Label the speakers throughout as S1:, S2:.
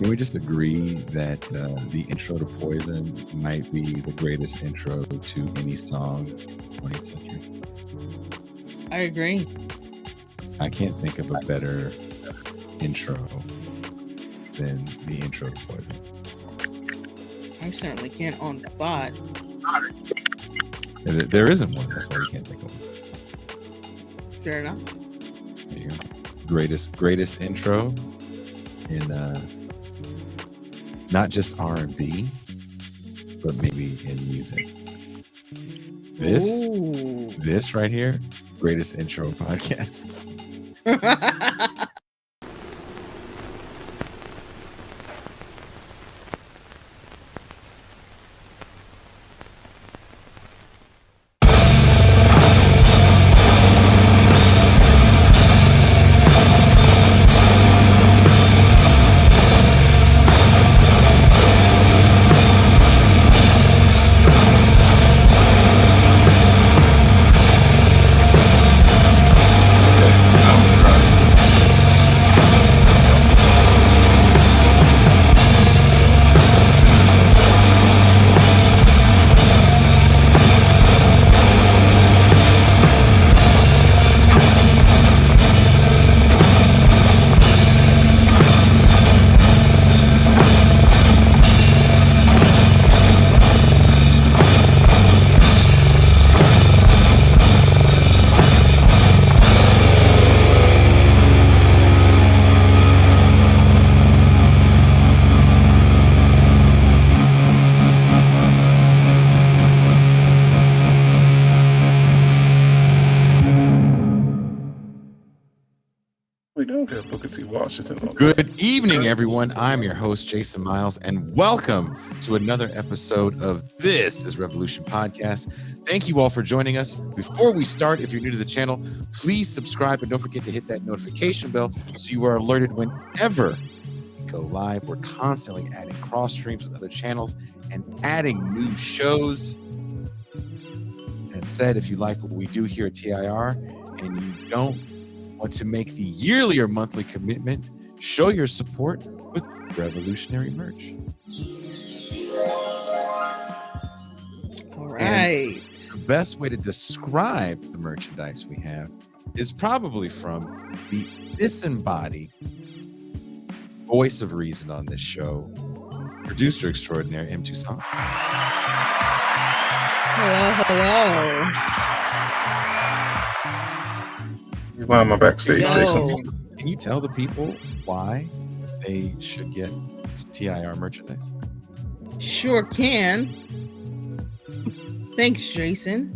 S1: Can we just agree that the intro to Poison might be the greatest intro to any song in the 20th century?
S2: I agree.
S1: I can't think of a better intro than the intro to Poison.
S2: I certainly can't on the spot.
S1: There isn't one. That's why you can't think of one.
S2: Fair enough.
S1: There you go. Greatest intro in not just R&B, but maybe in music. This right here, greatest intro podcasts. Good evening, everyone. I'm your host, Jason Miles, and welcome to another episode of This is Revolution Podcast. Thank you all for joining us. Before we start, if you're new to the channel, please subscribe and don't forget to hit that notification bell so you are alerted whenever we go live. We're constantly adding cross streams with other channels and adding new shows. That said, if you like what we do here at TIR and you don't want to make the yearly or monthly commitment, show your support with revolutionary merch.
S2: All right.
S1: And the best way to describe the merchandise we have is probably from the disembodied voice of reason on this show, producer extraordinaire, M. Towson.
S3: Hello. Why am I backstage, Jason?
S1: Can you tell the people why they should get TIR merchandise?
S2: Sure can. Thanks, Jason.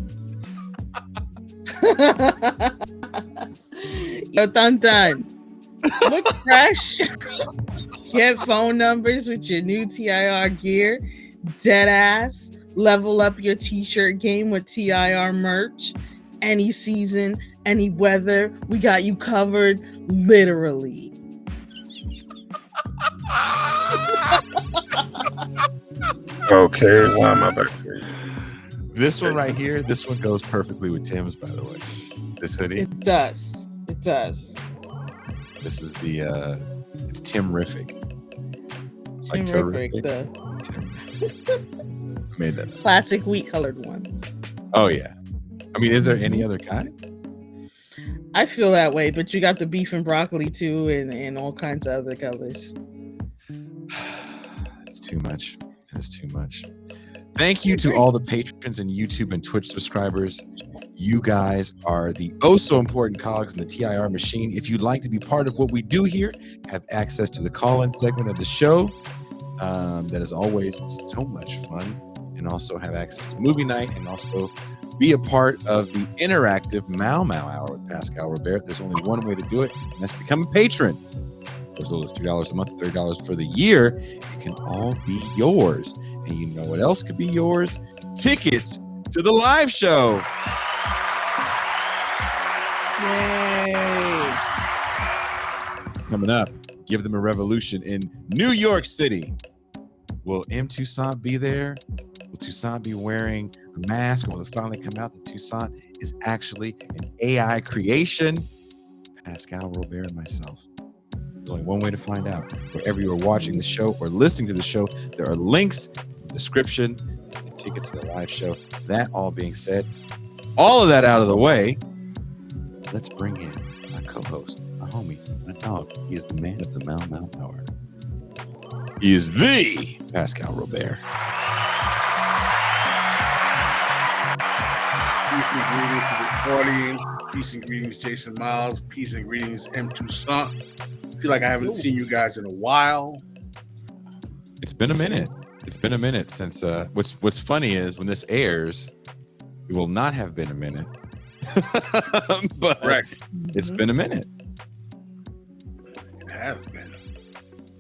S2: Yo, Tantan, look fresh. Get phone numbers with your new TIR gear. Deadass. Level up your t-shirt game with TIR merch. Any season, any weather, we got you covered, literally.
S3: Okay, why am I backstage?
S1: This one right here, this one goes perfectly with Tim's, by the way. This hoodie.
S2: It does.
S1: This is the, it's Tim-rific.
S2: Tim-rific,
S1: made that up.
S2: Classic wheat colored ones.
S1: Oh, yeah. I mean, is there any other kind?
S2: I feel that way, but you got the beef and broccoli too, and all kinds of other colors.
S1: It's too much. It's too much. Thank you to all the patrons and YouTube and Twitch subscribers. You guys are the so important cogs in the TIR machine. If you'd like to be part of what we do here, have access to the call-in segment of the show. That is always so much fun. And also have access to movie night and also be a part of the interactive Mau Mau Hour with Pascal Robert. There's only one way to do it, and that's become a patron. As low as $3 a month, $30 for the year. It can all be yours. And you know what else could be yours? Tickets to the live show.
S2: Yay!
S1: It's coming up. Give them a revolution in New York City. Will M. Towson be there? Will Towson be wearing a mask? Or will it finally come out that Towson is actually an AI creation? Pascal Robert and myself. There's only one way to find out. Wherever you are watching the show or listening to the show, there are links in the description and tickets to the live show. That all being said, all of that out of the way, let's bring in my co-host, my homie, my dog. He is the man of the Mal Hour. He is the Pascal Robert.
S4: Peace and greetings to the audience. Peace and greetings, Jason Miles. Peace and greetings, M. Toussaint. I feel like I haven't seen you guys in a while.
S1: It's been a minute. It's been a minute since. What's funny is when this airs, it will not have been a minute. But
S4: Correct.
S1: It's been a minute.
S4: It has been.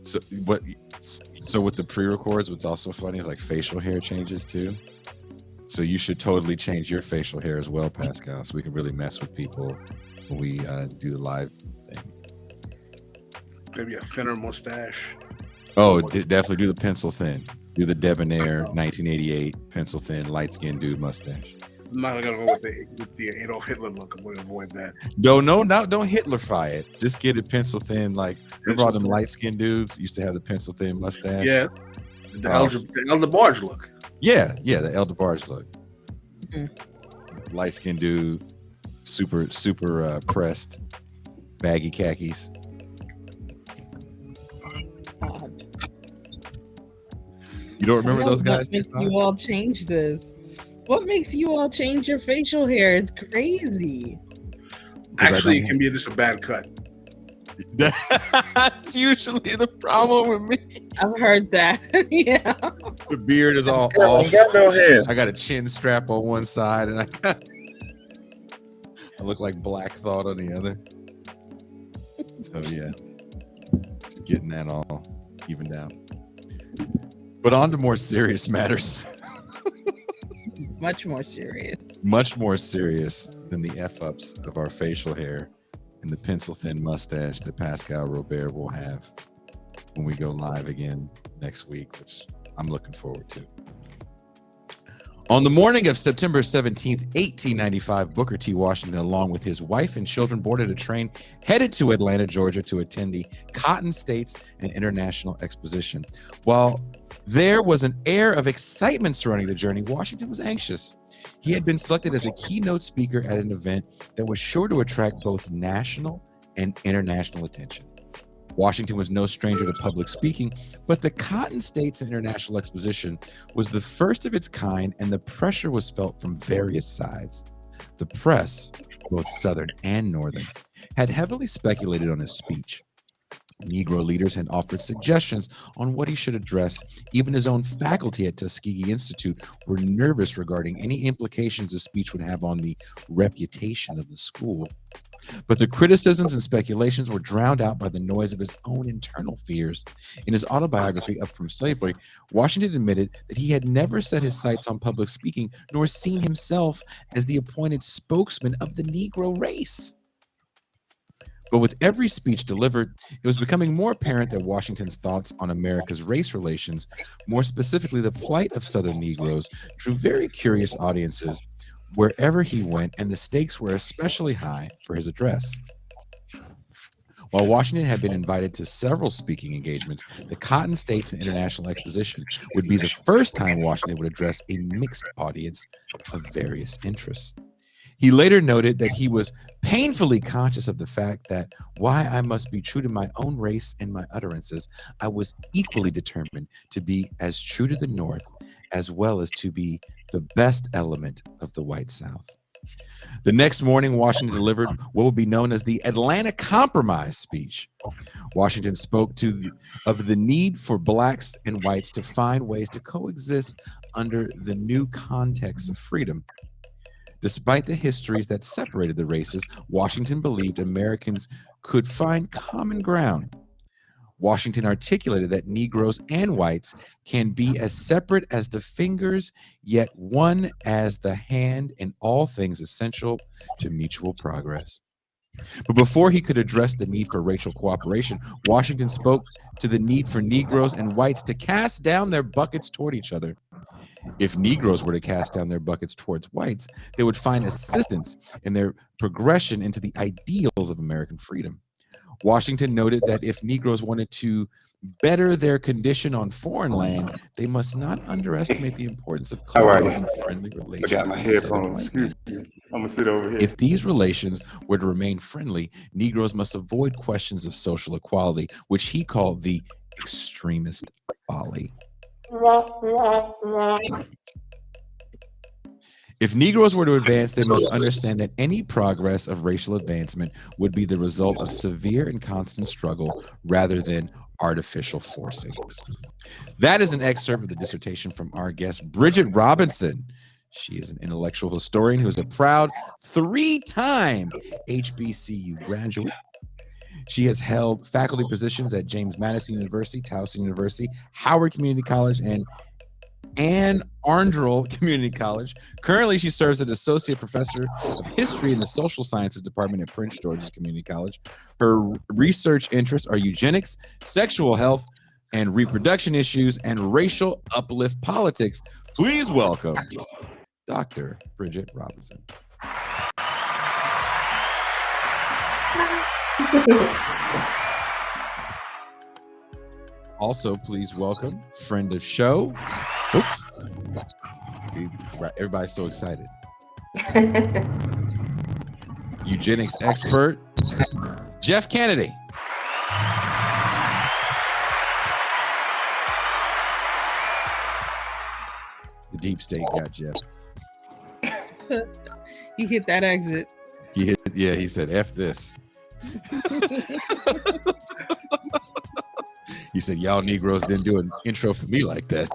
S1: So what? So with the pre-records, what's also funny is like facial hair changes too. So you should totally change your facial hair as well, Pascal, so we can really mess with people when we do the live thing.
S4: Maybe a thinner mustache.
S1: Oh, definitely do the pencil thin. Do the debonair 1988 pencil thin light skinned dude mustache.
S4: I'm not gonna go with the Adolf Hitler look. I'm gonna avoid that.
S1: Don't Hitlerify it. Just get it pencil thin. Like remember all them light skinned dudes used to have the pencil thin mustache.
S4: Yeah, the Elder Barge look.
S1: Yeah, the Elder Barge look. Light skinned dude, super pressed, baggy khakis. You don't remember those guys?
S2: What makes you all change this? What makes you all change your facial hair? It's crazy.
S4: Actually, it can be just a bad cut.
S1: That's usually the problem with me.
S2: I've heard that. Yeah.
S1: The beard is all
S3: off. Got no hair.
S1: I got a chin strap on one side, and I look like Black Thought on the other. So yeah, just getting that all evened out. But on to more serious matters.
S2: Much more serious.
S1: Much more serious than the F-ups of our facial hair and the pencil-thin mustache that Pascal Robert will have when we go live again next week, which I'm looking forward to. On the morning of September 17th, 1895, Booker T. Washington, along with his wife and children, boarded a train headed to Atlanta, Georgia, to attend the Cotton States and International Exposition. While there was an air of excitement surrounding the journey, Washington was anxious. He had been selected as a keynote speaker at an event that was sure to attract both national and international attention. Washington was no stranger to public speaking, but the Cotton States and International Exposition was the first of its kind, and the pressure was felt from various sides. The press, both Southern and Northern, had heavily speculated on his speech. Negro leaders had offered suggestions on what he should address. Even his own faculty at Tuskegee Institute were nervous regarding any implications his speech would have on the reputation of the school. But the criticisms and speculations were drowned out by the noise of his own internal fears. In his autobiography, Up From Slavery, Washington admitted that he had never set his sights on public speaking, nor seen himself as the appointed spokesman of the Negro race. But with every speech delivered, it was becoming more apparent that Washington's thoughts on America's race relations, more specifically the plight of Southern Negroes, drew very curious audiences wherever he went, and the stakes were especially high for his address. While Washington had been invited to several speaking engagements, the Cotton States and International Exposition would be the first time Washington would address a mixed audience of various interests. He later noted that he was painfully conscious of the fact that while I must be true to my own race in my utterances, I was equally determined to be as true to the North as well as to be the best element of the white South. The next morning, Washington delivered what would be known as the Atlanta Compromise speech. Washington spoke of the need for blacks and whites to find ways to coexist under the new context of freedom. Despite the histories that separated the races, Washington believed Americans could find common ground. Washington articulated that Negroes and whites can be as separate as the fingers, yet one as the hand in all things essential to mutual progress. But before he could address the need for racial cooperation, Washington spoke to the need for Negroes and whites to cast down their buckets toward each other. If Negroes were to cast down their buckets towards whites, they would find assistance in their progression into the ideals of American freedom. Washington noted that if Negroes wanted to better their condition on foreign land, they must not underestimate the importance of
S3: All right.
S1: cultivating friendly
S3: I
S1: relations.
S3: got my
S1: with settled
S3: headphones.
S1: white men.
S3: Excuse me. I'm gonna sit over here.
S1: If these relations were to remain friendly, Negroes must avoid questions of social equality, which he called the extremist folly. If Negroes were to advance, they must understand that any progress of racial advancement would be the result of severe and constant struggle rather than artificial forcing. That is an excerpt of the dissertation from our guest, Bridgette Robinson. She is an intellectual historian who is a proud 3-time HBCU graduate. She has held faculty positions at James Madison University, Towson University, Howard Community College, and Anne Arundel Community College. Currently, she serves as associate professor of history in the social sciences department at Prince George's Community College. Her research interests are eugenics, sexual health and reproduction issues, and racial uplift politics. Please welcome Dr. Bridgette Robinson. Also, please welcome friend of show. Oops. See, everybody's so excited. Eugenics expert, Jeff Kennedy. The deep state got Jeff.
S2: He hit that exit.
S1: He said, F this. He said, y'all Negroes didn't do an intro for me like that.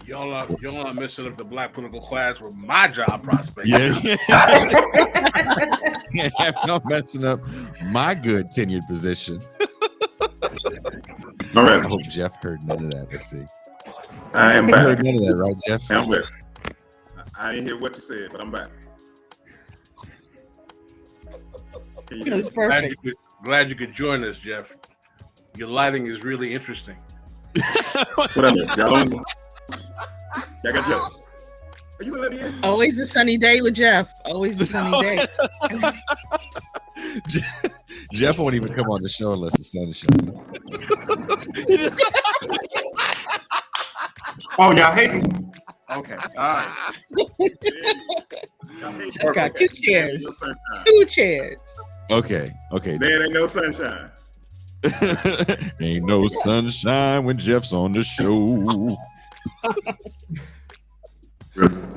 S4: Y'all are messing up the black political class with my job prospects.
S1: Yeah. Y'all messing up my good tenured position.
S3: All right.
S1: I hope Jeff heard none of that. Let's see.
S3: I am
S1: You
S3: back.
S1: heard none of that, right, Jeff?
S3: I'm back. I didn't hear what you said, but I'm back. Can you
S2: It was
S3: hear me?
S2: perfect.
S4: Glad you could join us, Jeff. Your lighting is really interesting.
S3: What I mean? Y'all got jokes. Are you gonna let me in?
S2: Always a sunny day with Jeff. Always a sunny day.
S1: Jeff won't even come on the show unless the sun is shining.
S3: Oh, y'all hate me? Okay. All right. Y'all hate me.
S2: Got two chairs.
S3: No sunshine.
S2: 2 chairs.
S1: Okay.
S3: There ain't no sunshine.
S1: Ain't no sunshine when Jeff's on the show.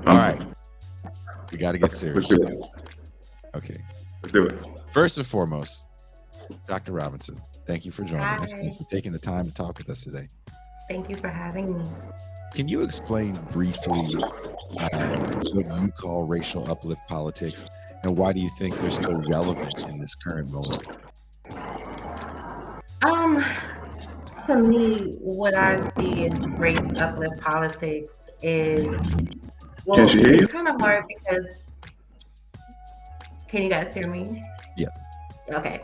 S1: All right. We got to get serious.
S3: Let's do it.
S1: Okay.
S3: Let's do it.
S1: First and foremost, Dr. Robinson, thank you for joining us.
S5: Hi.
S1: Thanks for taking the time to talk with us today.
S5: Thank you for having me.
S1: Can you explain briefly what you call racial uplift politics, and why do you think they're so relevant in this current moment?
S5: To me, what I see in race uplift politics is, well,
S3: Can she hear you?
S5: it's kind of hard because, can you guys hear me?
S1: Yeah.
S5: Okay.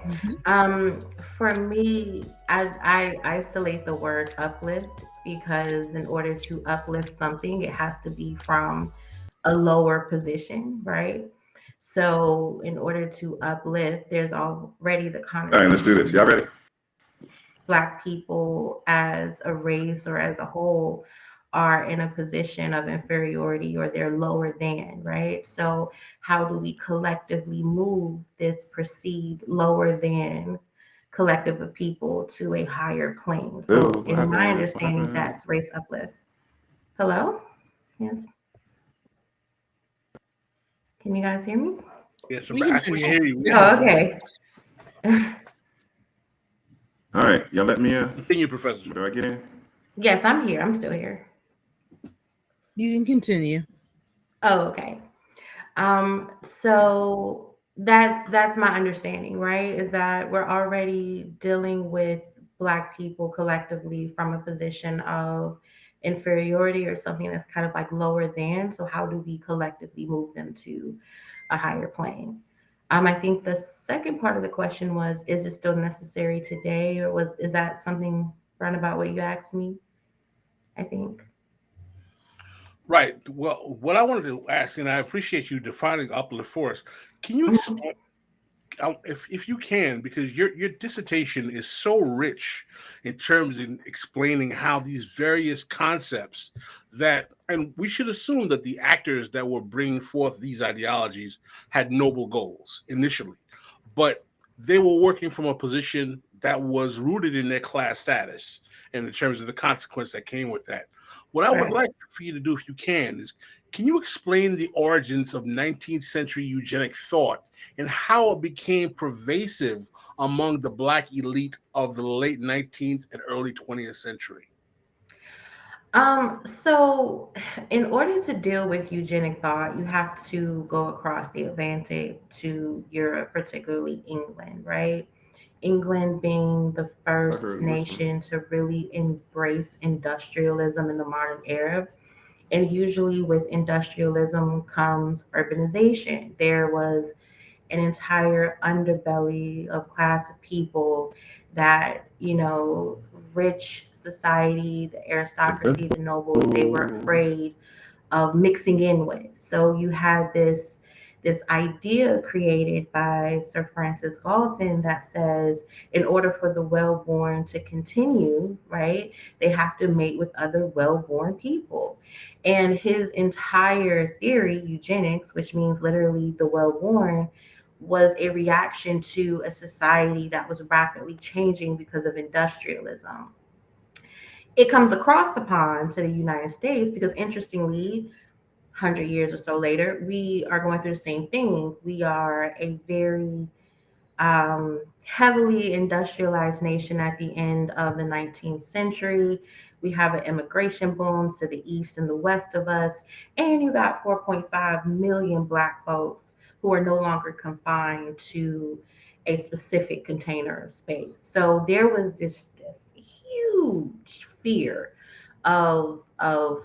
S5: For me, I isolate the word uplift because in order to uplift something, it has to be from a lower position, right? So in order to uplift, there's already the
S3: All right, let's do this. Y'all ready?
S5: Black people as a race or as a whole are in a position of inferiority or they're lower than, right? So how do we collectively move this perceived lower than collective of people to a higher plane? So
S3: Ooh,
S5: in my
S3: happened?
S5: understanding, that's race uplift. Hello? Yes. Can you guys hear me?
S4: Yes,
S2: We can
S4: I can hear you.
S5: Oh, okay.
S3: All right, y'all let me in.
S4: Continue, Professor.
S3: Do I get in?
S5: Yes, I'm here. I'm still here.
S2: You can continue.
S5: Oh, okay. So that's my understanding, right? Is that we're already dealing with Black people collectively from a position of inferiority or something that's kind of like lower than. So how do we collectively move them to a higher plane? I think the second part of the question was, is it still necessary today, or is that something roundabout what you asked me? I think.
S4: Right. Well, what I wanted to ask, and I appreciate you defining uplift for us. Can you explain, if you can, because your dissertation is so rich in terms in explaining how these various concepts that, and we should assume that the actors that were bringing forth these ideologies had noble goals initially, but they were working from a position that was rooted in their class status and in terms of the consequence that came with that. What I would
S5: Right.
S4: like for you to do, if you can you explain the origins of 19th century eugenic thought and how it became pervasive among the Black elite of the late 19th and early 20th century?
S5: So in order to deal with eugenic thought, you have to go across the Atlantic to Europe, particularly England, right? England being the
S3: I
S5: first
S3: heard of this one.
S5: nation to really embrace industrialism in the modern era. And usually with industrialism comes urbanization. There was an entire underbelly of class of people that, rich society, the aristocracy, the nobles, they were afraid of mixing in with. So you had this idea created by Sir Francis Galton that says in order for the well-born to continue, right, they have to mate with other well-born people. And his entire theory, eugenics, which means literally the well-born, was a reaction to a society that was rapidly changing because of industrialism. It comes across the pond to the United States because, interestingly, 100 years or so later, we are going through the same thing. We are a very heavily industrialized nation at the end of the 19th century. We have an immigration boom to the east and the west of us, and you got 4.5 million Black folks who are no longer confined to a specific container of space. So there was this huge fear of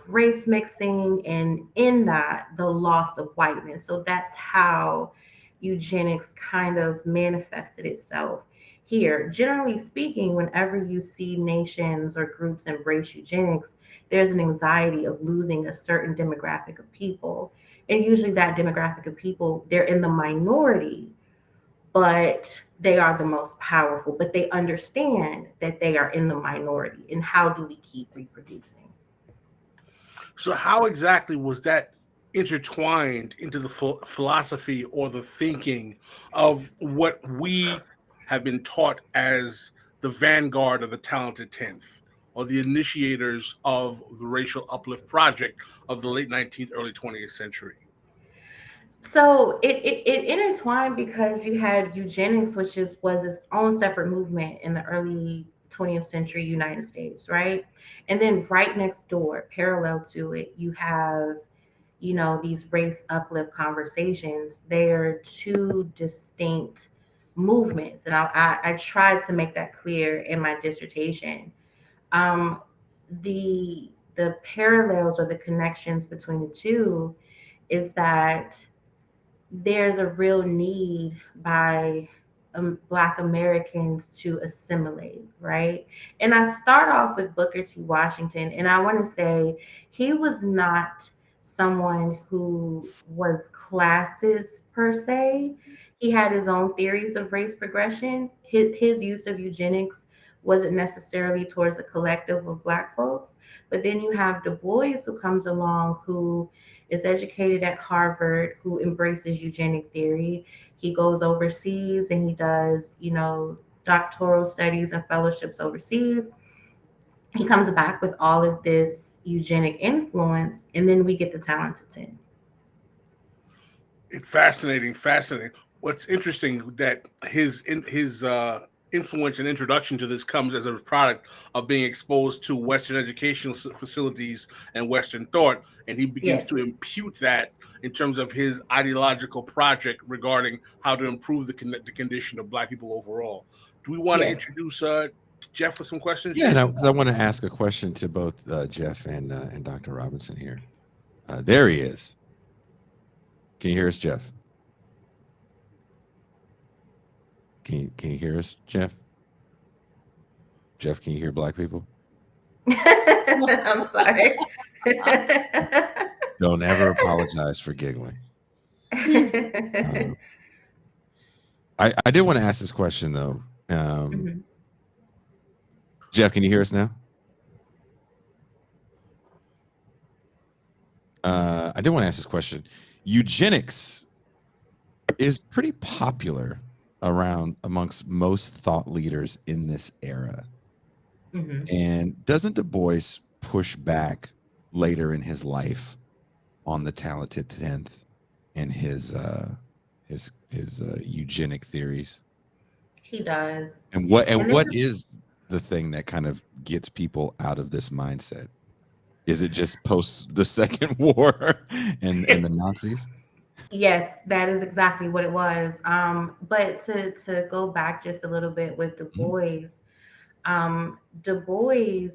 S5: race mixing, and in that the loss of whiteness. So that's how eugenics kind of manifested itself here. Generally speaking, whenever you see nations or groups embrace eugenics, there's an anxiety of losing a certain demographic of people. And usually that demographic of people, they're in the minority, but they are the most powerful, but they understand that they are in the minority. And how do we keep reproducing?
S4: So, how exactly was that intertwined into the philosophy or the thinking of what we have been taught as the vanguard of the talented 10th, or the initiators of the racial uplift project of the late 19th, early 20th century?
S5: So it intertwined because you had eugenics, which was its own separate movement in the early 20th century United States, right? And then right next door, parallel to it, you have, these race uplift conversations. They're two distinct movements, and I tried to make that clear in my dissertation. Um, the parallels or the connections between the two is that there's a real need by Black Americans to assimilate, right? And I start off with Booker T. Washington, and I want to say he was not someone who was classist per se. He had his own theories of race progression. His use of eugenics wasn't necessarily towards a collective of Black folks. But then you have Du Bois who comes along, who is educated at Harvard, who embraces eugenic theory. He goes overseas and he does, doctoral studies and fellowships overseas. He comes back with all of this eugenic influence, and then we get the talented 10.
S4: It's fascinating, fascinating. What's interesting that his influence and introduction to this comes as a product of being exposed to Western educational facilities and Western thought, and he begins to
S5: Yes.
S4: impute that in terms of his ideological project regarding how to improve the condition of Black people overall. Do we want to
S5: Yes.
S4: introduce Jeff for some questions?
S1: Yeah, because I want to ask a question to both Jeff and Dr. Robinson here. There he is. Can you hear us, Jeff? Can you hear us, Jeff? Jeff, can you hear Black people?
S5: I'm sorry.
S1: Don't ever apologize for giggling. I did want to ask this question though.
S5: Mhm.
S1: Jeff, can you hear us now? I did want to ask this question. Eugenics is pretty popular amongst most thought leaders in this era.
S5: Mhm.
S1: And doesn't Du Bois push back later in his life on the talented 10th and his eugenic theories?
S5: He does.
S1: And what
S5: And this
S1: is the thing that kind of gets people out of this mindset? Is it just post the Second War and the Nazis?
S5: Yes, that is exactly what it was. But to go back just a little bit with Du
S1: Mhm.
S5: Bois, Du Bois,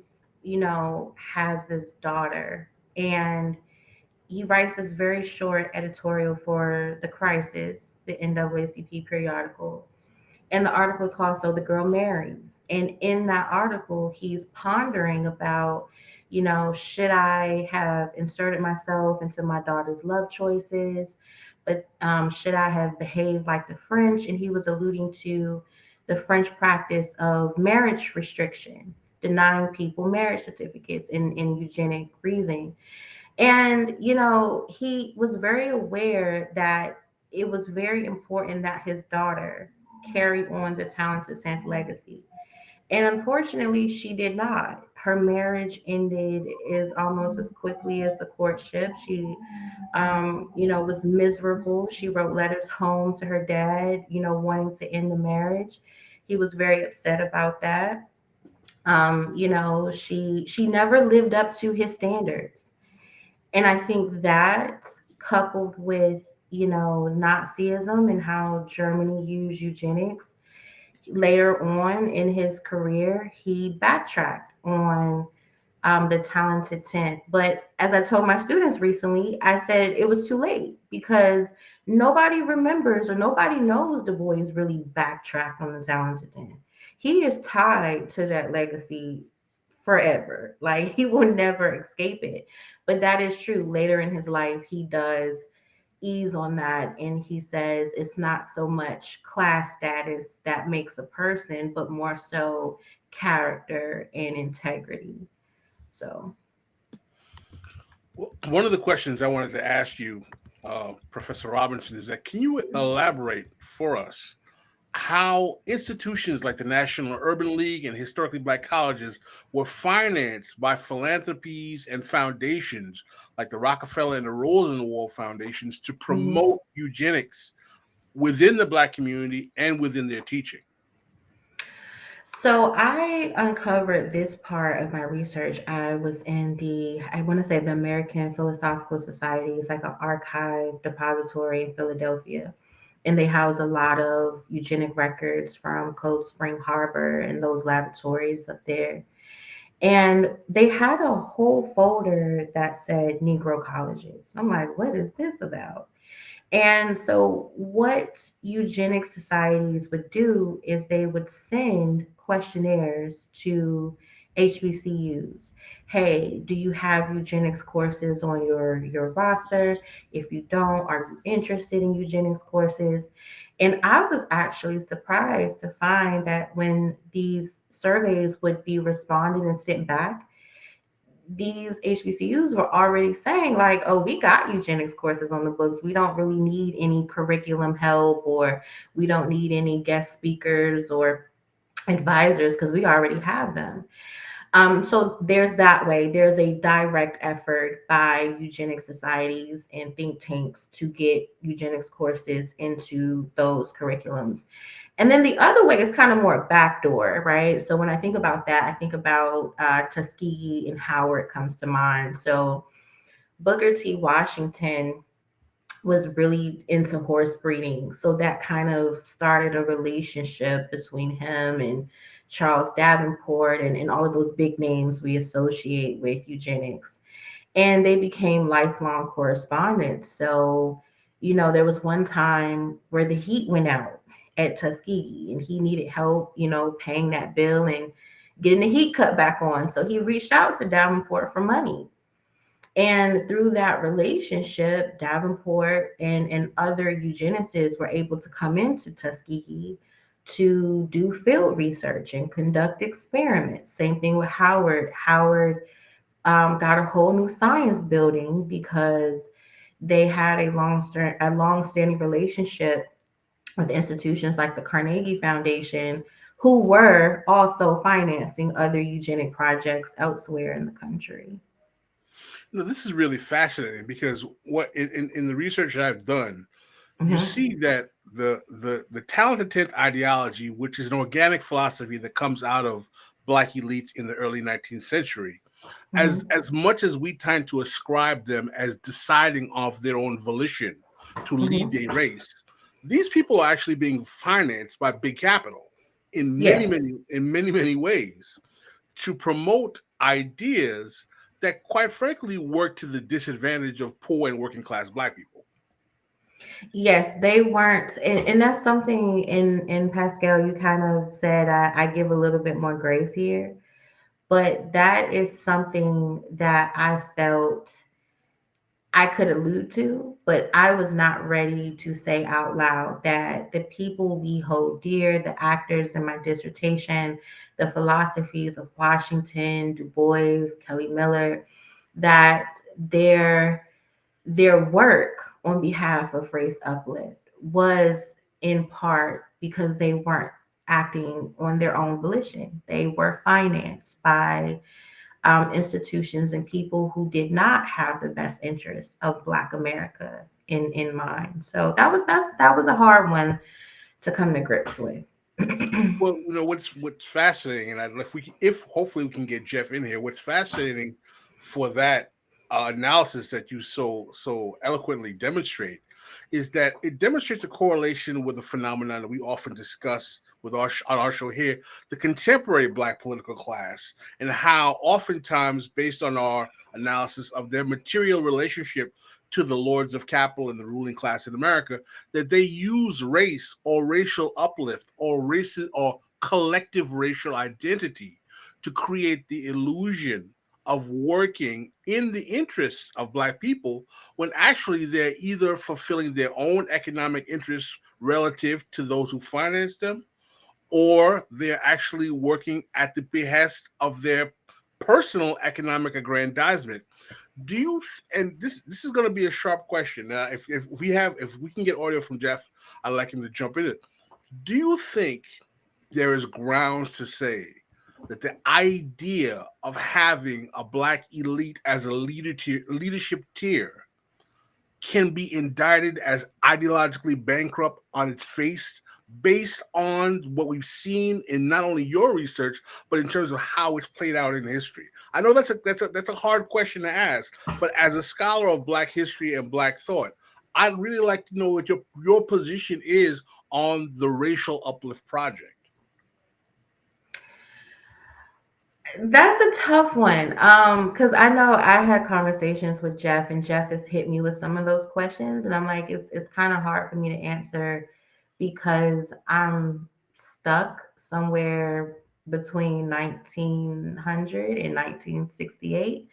S5: has this daughter, and he writes this very short editorial for the Crisis, the NAACP periodical. And the article is called So the Girl Marries. And in that article, he's pondering about, should I have inserted myself into my daughter's love choices? But should I have behaved like the French? And he was alluding to the French practice of marriage restriction, denying people marriage certificates in eugenic reasoning. And, he was very aware that it was very important that his daughter carry on the talented Saint legacy. And unfortunately, she did not. Her marriage ended as almost as quickly as the courtship. She, was miserable. She wrote letters home to her dad, wanting to end the marriage. He was very upset about that. She never lived up to his standards. And I think that coupled with, Nazism and how Germany used eugenics later on in his career, he backtracked on the talented 10th. But as I told my students recently, I said it was too late because nobody remembers or nobody knows Du Bois really backtracked on the talented 10th. He is tied to that legacy forever. Like he will never escape it. But that is true. Later in his life, he does ease on that and he says it's not so much class status that makes a person, but more so character and integrity. So,
S4: Well, one of the questions I wanted to ask you, Professor Robinson, is that can you elaborate for us how institutions like the National Urban League and historically black colleges were financed by philanthropies and foundations like the Rockefeller and the Rosenwald foundations to
S5: mhm.
S4: promote eugenics within the black community and within their teaching?
S5: So I uncovered this part of my research. I was in I want to say the American Philosophical Society. It's like an archive depository in Philadelphia. And they house a lot of eugenic records from Cold Spring Harbor and those laboratories up there. And they had a whole folder that said Negro colleges. I'm like, what is this about? And so, what eugenic societies would do is they would send questionnaires to HBCUs. Hey, do you have eugenics courses on your roster? If you don't, are you interested in eugenics courses? And I was actually surprised to find that when these surveys would be responded and sent back, these HBCUs were already saying like, oh, we got eugenics courses on the books. We don't really need any curriculum help, or we don't need any guest speakers or advisors because we already have them. So there's that way. There's a direct effort by eugenics societies and think tanks to get eugenics courses into those curriculums. And then the other way is kind of more backdoor, right? So when I think about that, I think about Tuskegee and Howard comes to mind. So Booker T. Washington was really into horse breeding. So that kind of started a relationship between him and Charles Davenport and all of those big names we associate with eugenics. And they became lifelong correspondents. So, there was one time where the heat went out at Tuskegee and he needed help, paying that bill and getting the heat cut back on. So he reached out to Davenport for money. And through that relationship, Davenport and other eugenicists were able to come into Tuskegee to do field research and conduct experiments. Same thing with Howard. Howard got a whole new science building because they had a long-standing relationship with institutions like the Carnegie Foundation, who were also financing other eugenic projects elsewhere in the country.
S4: This is really fascinating because what in the research that I've done, you
S5: Mhm,
S4: see that the talented tenth ideology, which is an organic philosophy that comes out of Black elites in the early 19th century,
S5: mhm,
S4: as much as we tend to ascribe them as deciding of their own volition to lead
S5: mhm.
S4: a race, these people are actually being financed by big capital
S5: Yes.
S4: in many ways to promote ideas that quite frankly work to the disadvantage of poor and working class Black people.
S5: Yes, they weren't, and that's something in Pascal you kind of said I give a little bit more grace here, but that is something that I felt I could allude to, but I was not ready to say out loud that the people we hold dear, the actors in my dissertation, the philosophies of Washington, Du Bois, Kelly Miller, that their work on behalf of race uplift was in part because they weren't acting on their own volition. They were financed by institutions and people who did not have the best interest of Black America in mind. So that was a hard one to come to grips with.
S4: Well, what's fascinating, and if hopefully we can get Jeff in here. What's fascinating for that analysis that you so eloquently demonstrate is that it demonstrates a correlation with a phenomenon that we often discuss with on our show here, the contemporary Black political class, and how oftentimes, based on our analysis of their material relationship to the lords of capital and the ruling class in America, that they use race or racial uplift or race or collective racial identity to create the illusion of working in the interests of Black people when actually they're either fulfilling their own economic interests relative to those who finance them, or they're actually working at the behest of their personal economic aggrandizement. Do you and this is going to be a sharp question. If we can get audio from Jeff, I'd like him to jump in it. Do you think there is grounds to say that the idea of having a Black elite as a leadership tier can be indicted as ideologically bankrupt on its face based on what we've seen in not only your research but in terms of how it's played out in history? I know that's a hard question to ask, but as a scholar of Black history and Black thought, I'd really like to know what your position is on the racial uplift project.
S5: That's a tough one. Because I know I had conversations with Jeff, and Jeff has hit me with some of those questions, and I'm like, it's kind of hard for me to answer because I'm stuck somewhere between 1900 and 1968.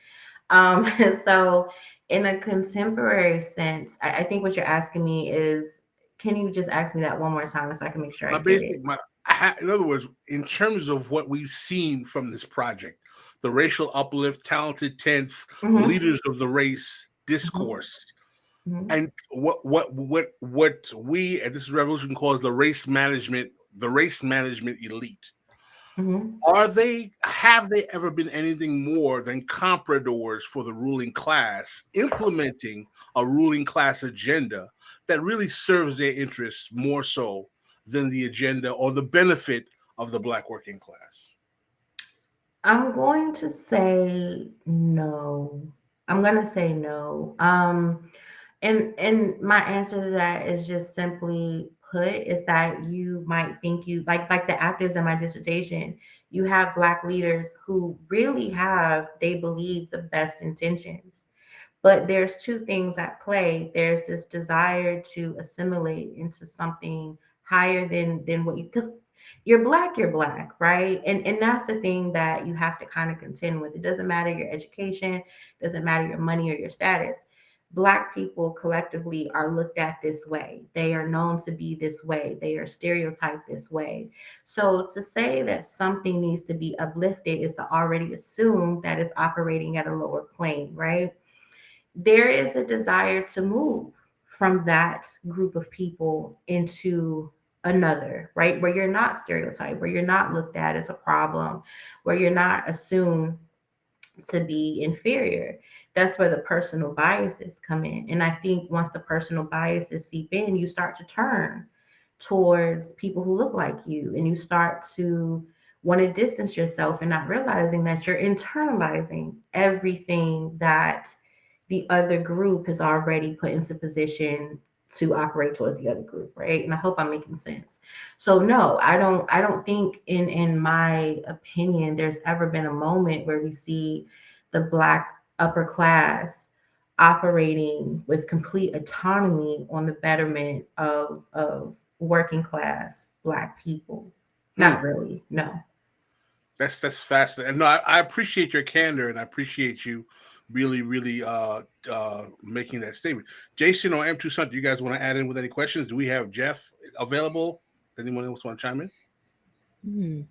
S5: So in a contemporary sense, I think what you're asking me is, can you just ask me that one more time so I can make sure I
S4: My
S5: get
S4: basic,
S5: it?
S4: in other words, in terms of what we've seen from this project, the racial uplift, talented tenth,
S5: Mm-hmm,
S4: leaders of the race
S5: mm-hmm,
S4: discourse,
S5: mm-hmm,
S4: and what we at this revolution calls the race management elite.
S5: mm-hmm.
S4: Have they ever been anything more than compradors for the ruling class, implementing a ruling class agenda that really serves their interests more so than the agenda or the benefit of the Black working class?
S5: I'm going to say no. I'm going to say no. And my answer to that is just simply put is that you might think you like the actors in my dissertation, you have Black leaders who really have, they believe, the best intentions. But there's two things at play. There's this desire to assimilate into something higher than what you, because you're black, right? And that's the thing that you have to kind of contend with. It doesn't matter your education, doesn't matter your money or your status. Black people collectively are looked at this way. They are known to be this way. They are stereotyped this way. So to say that something needs to be uplifted is to already assume that it's operating at a lower plane, right? There is a desire to move from that group of people into another, right? Where you're not stereotyped, where you're not looked at as a problem, where you're not assumed to be inferior. That's where the personal biases come in. And I think once the personal biases seep in, you start to turn towards people who look like you, and you start to want to distance yourself and not realizing that you're internalizing everything that the other group has already put into position to operate towards the other group, right? And I hope I'm making sense. So no, I don't think in my opinion there's ever been a moment where we see the black upper class operating with complete autonomy on the betterment of working class black people. Not really, no.
S4: That's fascinating. And no, I appreciate your candor, and I appreciate you really making that statement. Jason or M2 do you guys want to add in with any questions? Do we have Jeff available? Anyone else want to chime in?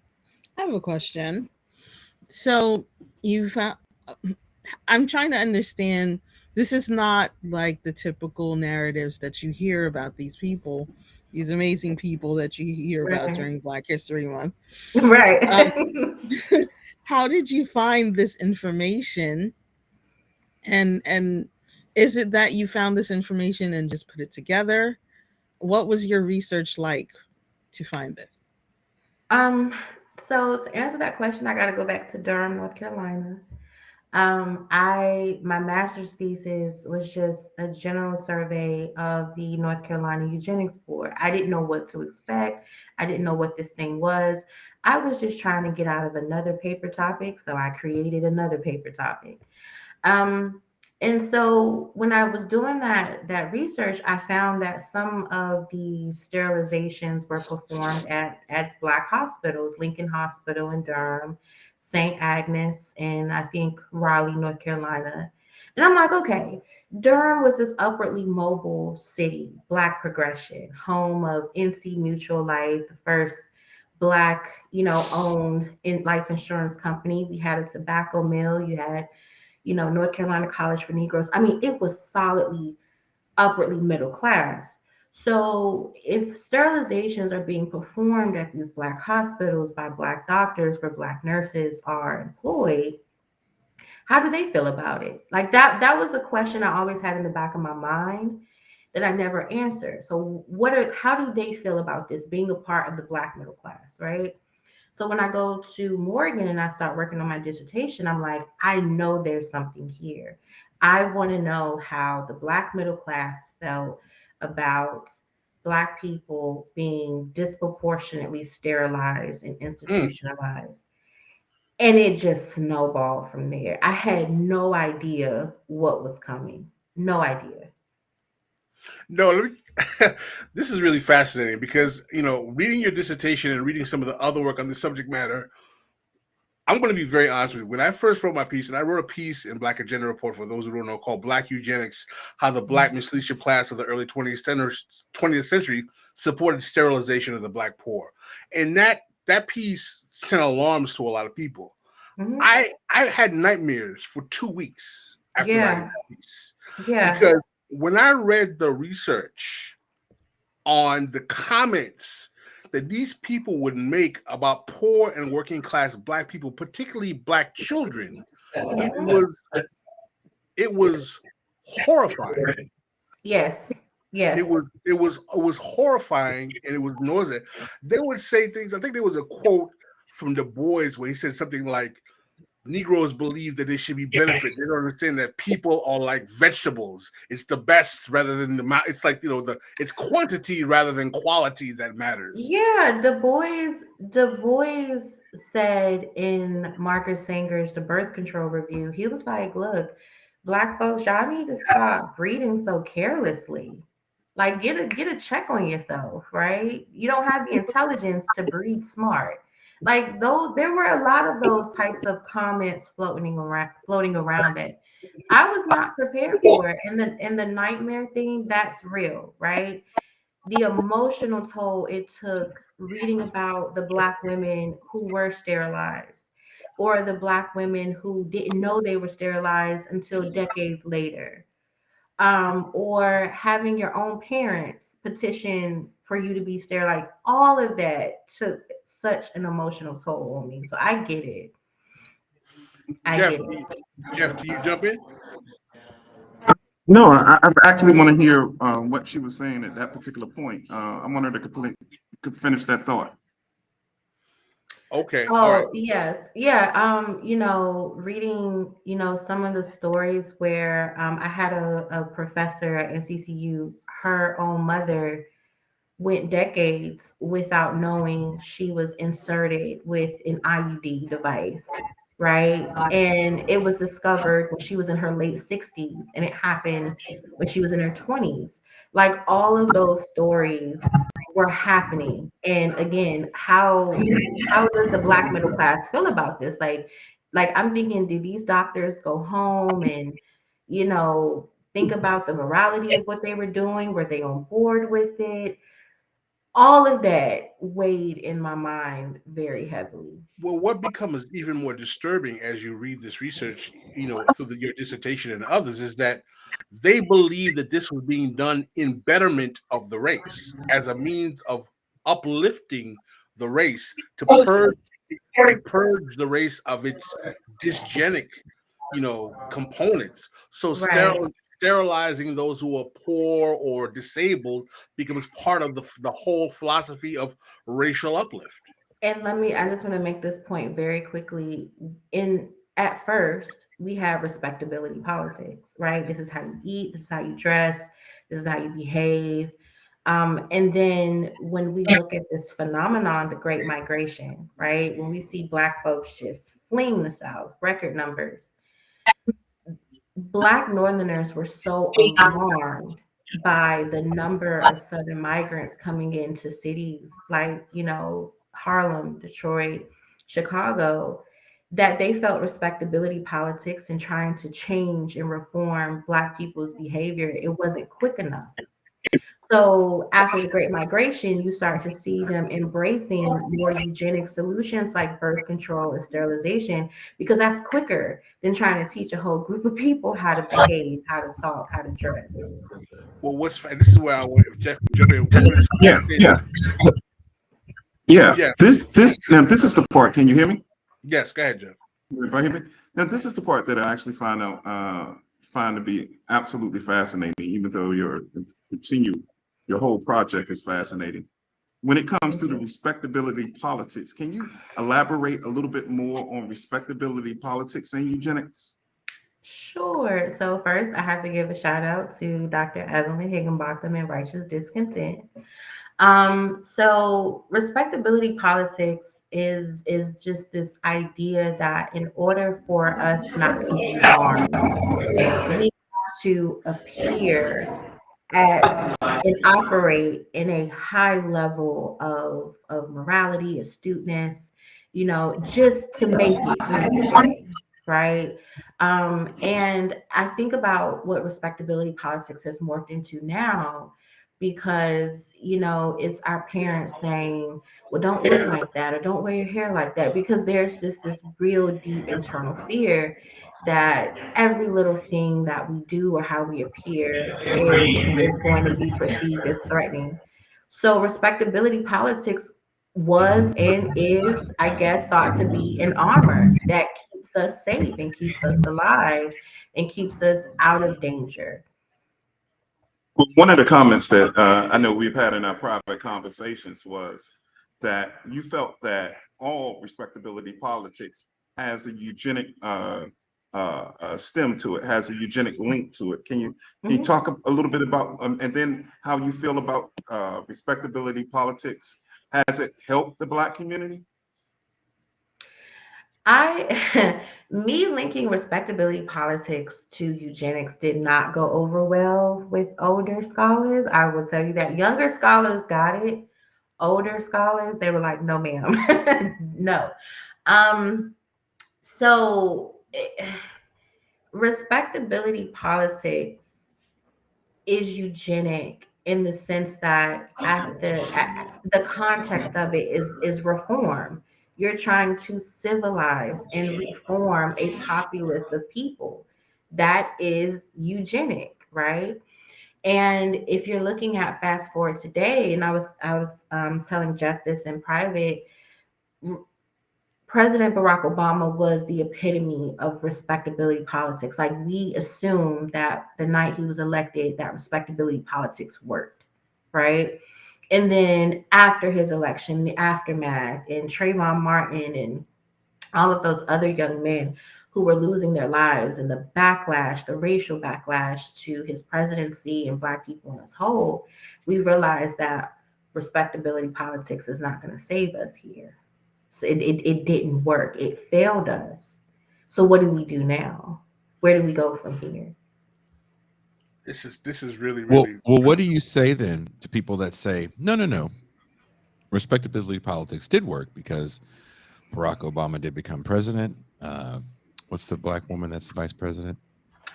S2: I have a question. So you found, I'm trying to understand. This is not like the typical narratives that you hear about these people, these amazing people that you hear about
S5: Right.
S2: during Black History Month.
S5: Right.
S2: How did you find this information? And is it that you found this information and just put it together? What was your research like to find this?
S5: um, so to answer that question, I gotta go back to Durham, North Carolina. I my master's thesis was just a general survey of the North Carolina Eugenics Board. I didn't know what to expect. I didn't know what this thing was. I was just trying to get out of another paper topic, so I created another paper topic. Um, and so when I was doing that research, I found that some of the sterilizations were performed at Black hospitals, Lincoln Hospital in Durham, St. Agnes, and I think Raleigh, North Carolina. And I'm like, okay, Durham was this upwardly mobile city, Black progression, home of NC Mutual Life, the first Black, owned in life insurance company. We had a tobacco mill. You had North Carolina College for Negroes. I mean, it was solidly upwardly middle class. So if sterilizations are being performed at these Black hospitals by Black doctors where Black nurses are employed, how do they feel about it? Like that was a question I always had in the back of my mind that I never answered. So how do they feel about this being a part of the Black middle class, right? So when I go to Morgan and I start working on my dissertation, I'm like, I know there's something here. I want to know how the Black middle class felt about Black people being disproportionately sterilized and institutionalized. And it just snowballed from there. I had no idea what was coming. No idea.
S4: No, this is really fascinating because, reading your dissertation and reading some of the other work on this subject matter, I'm going to be very honest with you. When I first wrote my piece, and I wrote a piece in Black Agenda Report, for those who don't know, called Black Eugenics, how the Black misleadership class of the early 20th century supported sterilization of the Black poor. And that piece sent alarms to a lot of people.
S5: Mhm.
S4: I had nightmares for 2 weeks after writing that piece.
S5: Yeah.
S4: Because when I read the research on the comments that these people would make about poor and working class Black people, particularly Black children, it was horrifying.
S5: Yes. Yes.
S4: It was horrifying, and it was nauseating. They would say things. I think there was a quote from Du Bois where he said something like, Negroes believe that they should be benefited. They don't understand that people are like vegetables. It's the best rather than the amount. It's like, it's quantity rather than quality that matters.
S5: Yeah, Du Bois said in Marcus Sanger's The Birth Control Review, he was like, look, Black folks, y'all need to stop breeding so carelessly. Like get a check on yourself, right? You don't have the intelligence to breed smart. Like those, there were a lot of those types of comments floating around that I was not prepared for. And the nightmare thing, that's real, right? The emotional toll it took reading about the Black women who were sterilized, or the Black women who didn't know they were sterilized until decades later, or having your own parents petition for you to be sterilized. All of that took such an emotional toll on me. So I get it. I
S4: Jeff,
S5: get it.
S4: Jeff, can you jump in?
S3: No, I actually want to hear what she was saying at that particular point. I want her to finish that thought.
S4: Okay, all right.
S5: Oh, yes. Yeah. Reading, some of the stories where I had a professor at NCCU, her own mother went decades without knowing she was inserted with an IUD device, right? And it was discovered when she was in her late 60s, and it happened when she was in her 20s. Like all of those stories were happening. And again, how does the Black middle class feel about this? Like I'm thinking, do these doctors go home and, think about the morality of what they were doing? Were they on board with it? All of that weighed in my mind very heavily.
S4: Well, what becomes even more disturbing as you read this research, through your dissertation and others, is that they believe that this was being done in betterment of the race as a means of uplifting the race to purge the race of its dysgenic, components. So
S5: Right.
S4: sterilizing those who are poor or disabled becomes part of the whole philosophy of racial uplift.
S5: And I just want to make this point very quickly. At first, we have respectability politics, right? This is how you eat, this is how you dress, this is how you behave. And then when we look at this phenomenon, the Great Migration, right? When we see Black folks just fleeing the South, record numbers, Black Northerners were so alarmed by the number of Southern migrants coming into cities like, Harlem, Detroit, Chicago, that they felt respectability politics and trying to change and reform Black people's behavior, it wasn't quick enough. So after the Great Migration, you start to see them embracing more eugenic solutions like birth control and sterilization, because that's quicker than trying to teach a whole group of people how to behave, how to talk, how to dress.
S4: Well, this is where I want Jeff to jump in. What is
S3: Yeah,
S4: fascinating?
S3: yeah.
S4: Jeff,
S3: This is the part. Can you hear me?
S4: yes, go ahead, Jeff.
S3: If I hear me? Now, this is the part that I actually find to be absolutely fascinating, even though your whole project is fascinating. When it comes to the respectability politics, can you elaborate a little bit more on respectability politics and eugenics?
S5: Sure. So first, I have to give a shout out to Dr. Evelyn Higginbotham and Righteous Discontent. So respectability politics is just this idea that in order for us not to be harmed, we have to appear at and operate in a high level of morality, astuteness, just to make it through the day, right? And I think about what respectability politics has morphed into now, because it's our parents saying, well, don't look like that, or don't wear your hair like that, because there's just this real deep internal fear that every little thing that we do or how we appear is going to be perceived as threatening. So respectability politics was and is, I guess, thought to be an armor that keeps us safe and keeps us alive and keeps us out of danger.
S3: Well, one of the comments that I know we've had in our private conversations was that you felt that all respectability politics has a eugenic stem to it, has a eugenic link to it. Can you talk a little bit about and then how you feel about respectability politics? Has it helped the Black community?
S5: Me linking respectability politics to eugenics did not go over well with older scholars. I will tell you that younger scholars got it. Older scholars, they were like, no, ma'am, no. Um, so respectability politics is eugenic in the sense that the context of it is reform. You're trying to civilize and reform a populace of people. That is eugenic, right? And if you're looking at fast forward today, and I was telling Jeff this in private, President Barack Obama was the epitome of respectability politics. Like we assumed that the night he was elected, that respectability politics worked, right? And then after his election, the aftermath, and Trayvon Martin and all of those other young men who were losing their lives, and the backlash, the racial backlash to his presidency and Black people as whole, we realized that respectability politics is not going to save us here. So it didn't work. It failed us. So what do we do now? Where do we go from here?
S4: This is really
S1: Well,
S4: really.
S1: what do you say then to people that say, no, respectability politics did work because Barack Obama did become president. What's the black woman that's the vice president?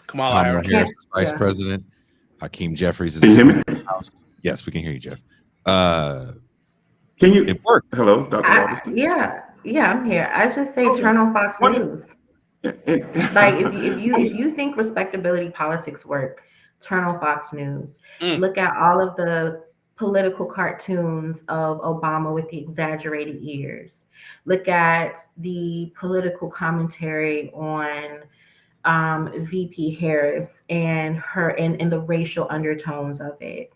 S4: Kamala
S1: Kamala
S4: Harris.
S1: Harris is vice
S5: Yeah.
S1: president. Hakeem Jeffries is
S3: Can you hear me?
S1: Speaker of the House. Yes, we can hear you, Jeff.
S3: Can you?
S1: It worked.
S3: Hello, Dr. Robinson.
S5: Yeah, I'm here. I just say
S3: Okay.
S5: turn on Fox
S3: What-
S5: News. Like if you think respectability politics work, turn on Fox News.
S4: Mm.
S5: Look at all of the political cartoons of Obama with the exaggerated ears. Look at the political commentary on VP Harris and her and the racial undertones of it.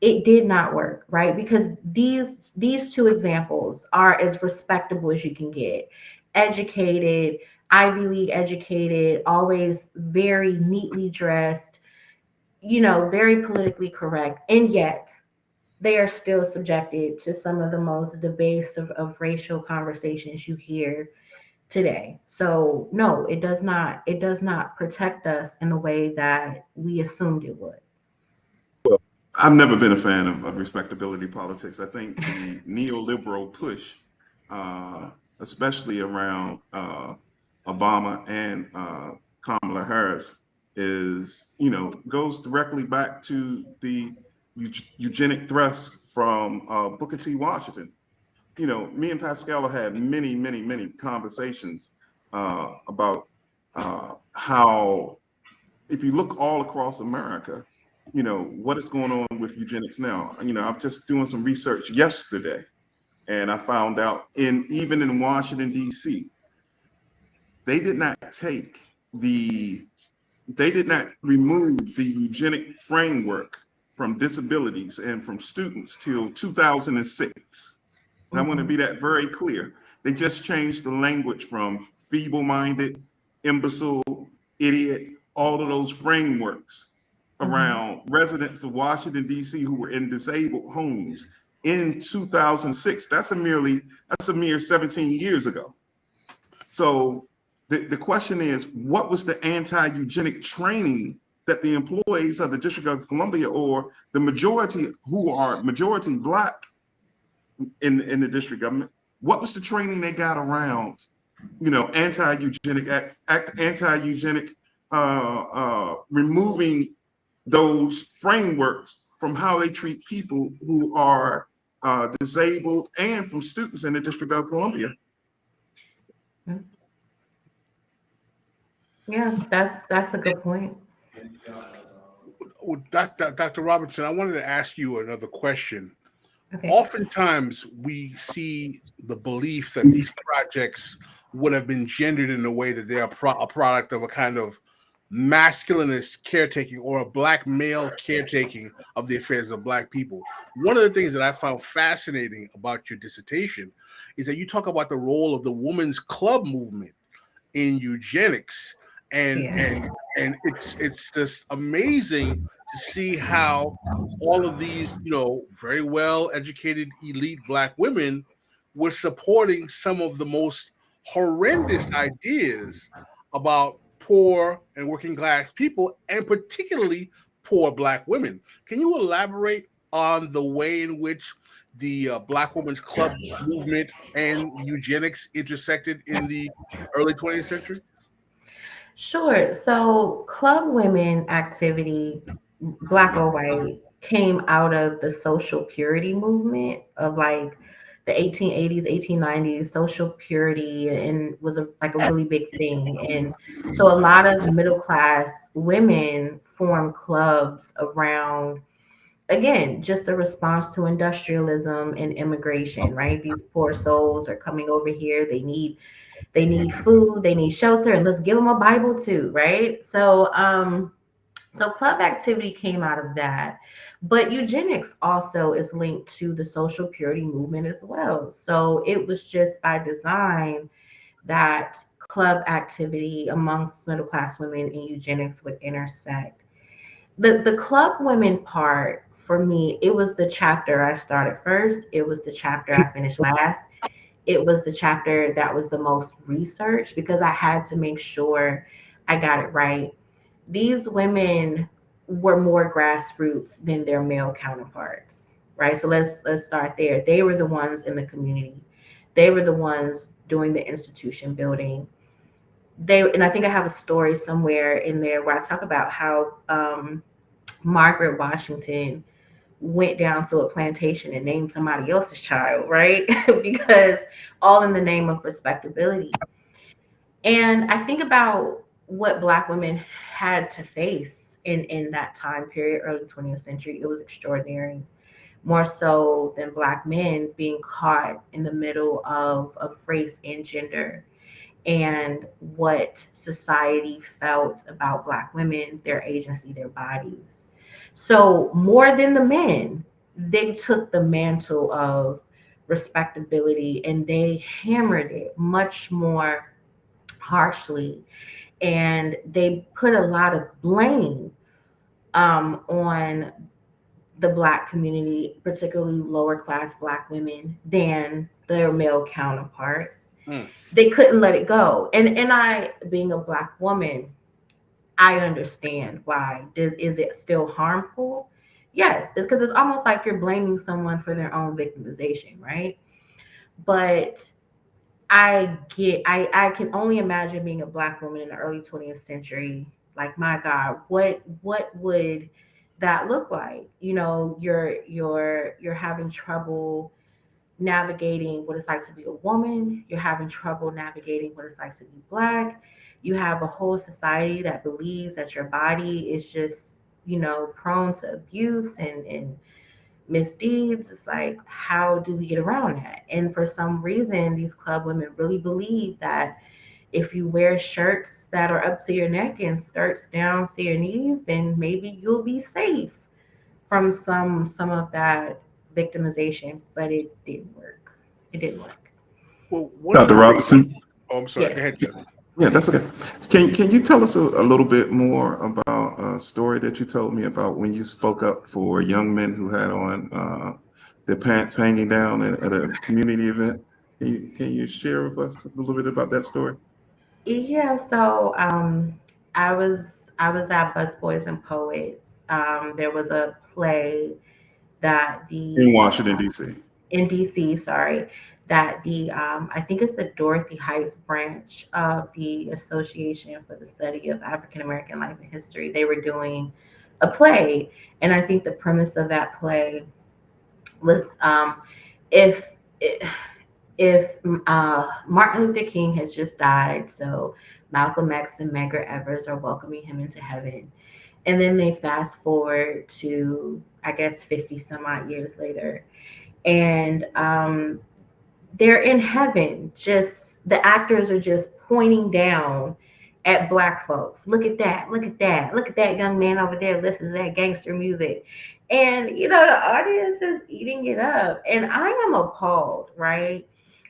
S5: It did not work, right? Because these two examples are as respectable as you can get. Educated, Ivy League educated, always very neatly dressed, very politically correct. And yet they are still subjected to some of the most debased of racial conversations you hear today. So no, it does not protect us in the way that we assumed it would.
S3: I've never been a fan of respectability politics. I think the neoliberal push, especially around Obama and Kamala Harris, goes directly back to the eugenic thrust from Booker T. Washington. Me and Pascal have had many, many, many conversations about how, if you look all across America, what is going on with eugenics now. I'm just doing some research yesterday, and I found out even in Washington, D.C., they did not remove the eugenic framework from disabilities and from students till 2006. And I want to be that very clear. They just changed the language from feeble-minded, imbecile, idiot, all of those frameworks around residents of Washington, D.C. who were in disabled homes in 2006. That's a mere 17 years ago. So the question is, what was the anti-eugenic training that the employees of the District of Columbia, or the majority who are majority Black in the district government, what was the training they got around, anti-eugenic, anti-eugenic, removing those frameworks from how they treat people who are disabled, and from students in the District of Columbia?
S5: Yeah, that's a good point.
S4: Dr. Robinson, I wanted to ask you another question.
S5: Okay.
S4: Oftentimes, we see the belief that these projects would have been gendered in a way that they are a product of a kind of masculinist caretaking, or a Black male caretaking of the affairs of Black people. One of the things that I found fascinating about your dissertation is that you talk about the role of the women's club movement in eugenics, and
S5: Yeah.
S4: and it's just amazing to see how all of these very well educated elite Black women were supporting some of the most horrendous ideas about poor and working class people, and particularly poor Black women. Can you elaborate on the way in which the Black Women's Club movement and eugenics intersected in the early 20th century?
S5: Sure. So, club women activity, black or white, came out of the social purity movement of like the 1880s, 1890s. Social purity and was like a really big thing. And so a lot of middle class women formed clubs around, again, just a response to industrialism and immigration, right? These poor souls are coming over here. They need food, they need shelter, and let's give them a Bible too, right? So club activity came out of that. But eugenics also is linked to the social purity movement as well. So it was just by design that club activity amongst middle class women and eugenics would intersect. The club women part, for me, it was the chapter I started first. It was the chapter I finished last. It was the chapter that was the most researched because I had to make sure I got it right. These women were more grassroots than their male counterparts, right? So let's start there. They were the ones in the community. They were the ones doing the institution building. And I think I have a story somewhere in there where I talk about how Margaret Washington went down to a plantation and named somebody else's child, right? Because all in the name of respectability. And I think about what Black women had to face in that time period, early 20th century. It was extraordinary, more so than Black men being caught in the middle of race and gender and what society felt about Black women, their agency, their bodies. So, more than the men, they took the mantle of respectability and they hammered it much more harshly. And they put a lot of blame on the Black community, particularly lower class Black women, than their male counterparts.
S4: Mm.
S5: They couldn't let it go. And I, being a Black woman, I understand why. Is it still harmful? Yes, it's because it's almost like you're blaming someone for their own victimization, right? But I can only imagine being a Black woman in the early 20th century. Like, my God, what would that look like? You know, you're having trouble navigating what it's like to be a woman. You're having trouble navigating what it's like to be Black. You have a whole society that believes that your body is just, prone to abuse and misdeeds. It's like, how do we get around that? And for some reason, these club women really believe that if you wear shirts that are up to your neck and skirts down to your knees, then maybe you'll be safe from some of that victimization. But it didn't work. It didn't work.
S4: Well,
S3: Dr. Robinson.
S4: Oh, I'm sorry. Go
S5: Yes.
S4: ahead, Jeff.
S3: Yeah, that's okay. Can you tell us a little bit more about a story that you told me about when you spoke up for young men who had on their pants hanging down at a community event? Can you share with us a little bit about that story?
S5: Yeah, so I was at Busboys and Poets. There was a play that
S3: In
S5: the
S3: Washington, D.C.
S5: in DC, sorry, that the I think it's the Dorothy Heights branch of the Association for the Study of African American Life and History. They were doing a play, and I think the premise of that play was if if Martin Luther King has just died, so Malcolm X and Medgar Evers are welcoming him into heaven. And then they fast forward to, I guess, 50 some odd years later. And they're in heaven. Just the actors are just pointing down at Black folks. Look at that. Look at that. Look at that young man over there listens to that gangster music. And, the audience is eating it up. And I am appalled, right?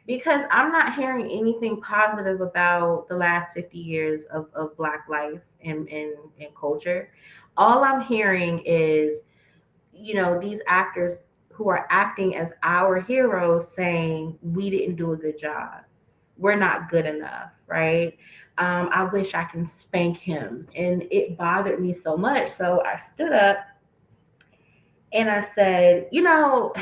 S5: Because I'm not hearing anything positive about the last 50 years of Black life and culture. All I'm hearing is, these actors who are acting as our heroes saying we didn't do a good job. we're not good enough, right? I wish I can spank him. And it bothered me so much. So I stood up and I said, here's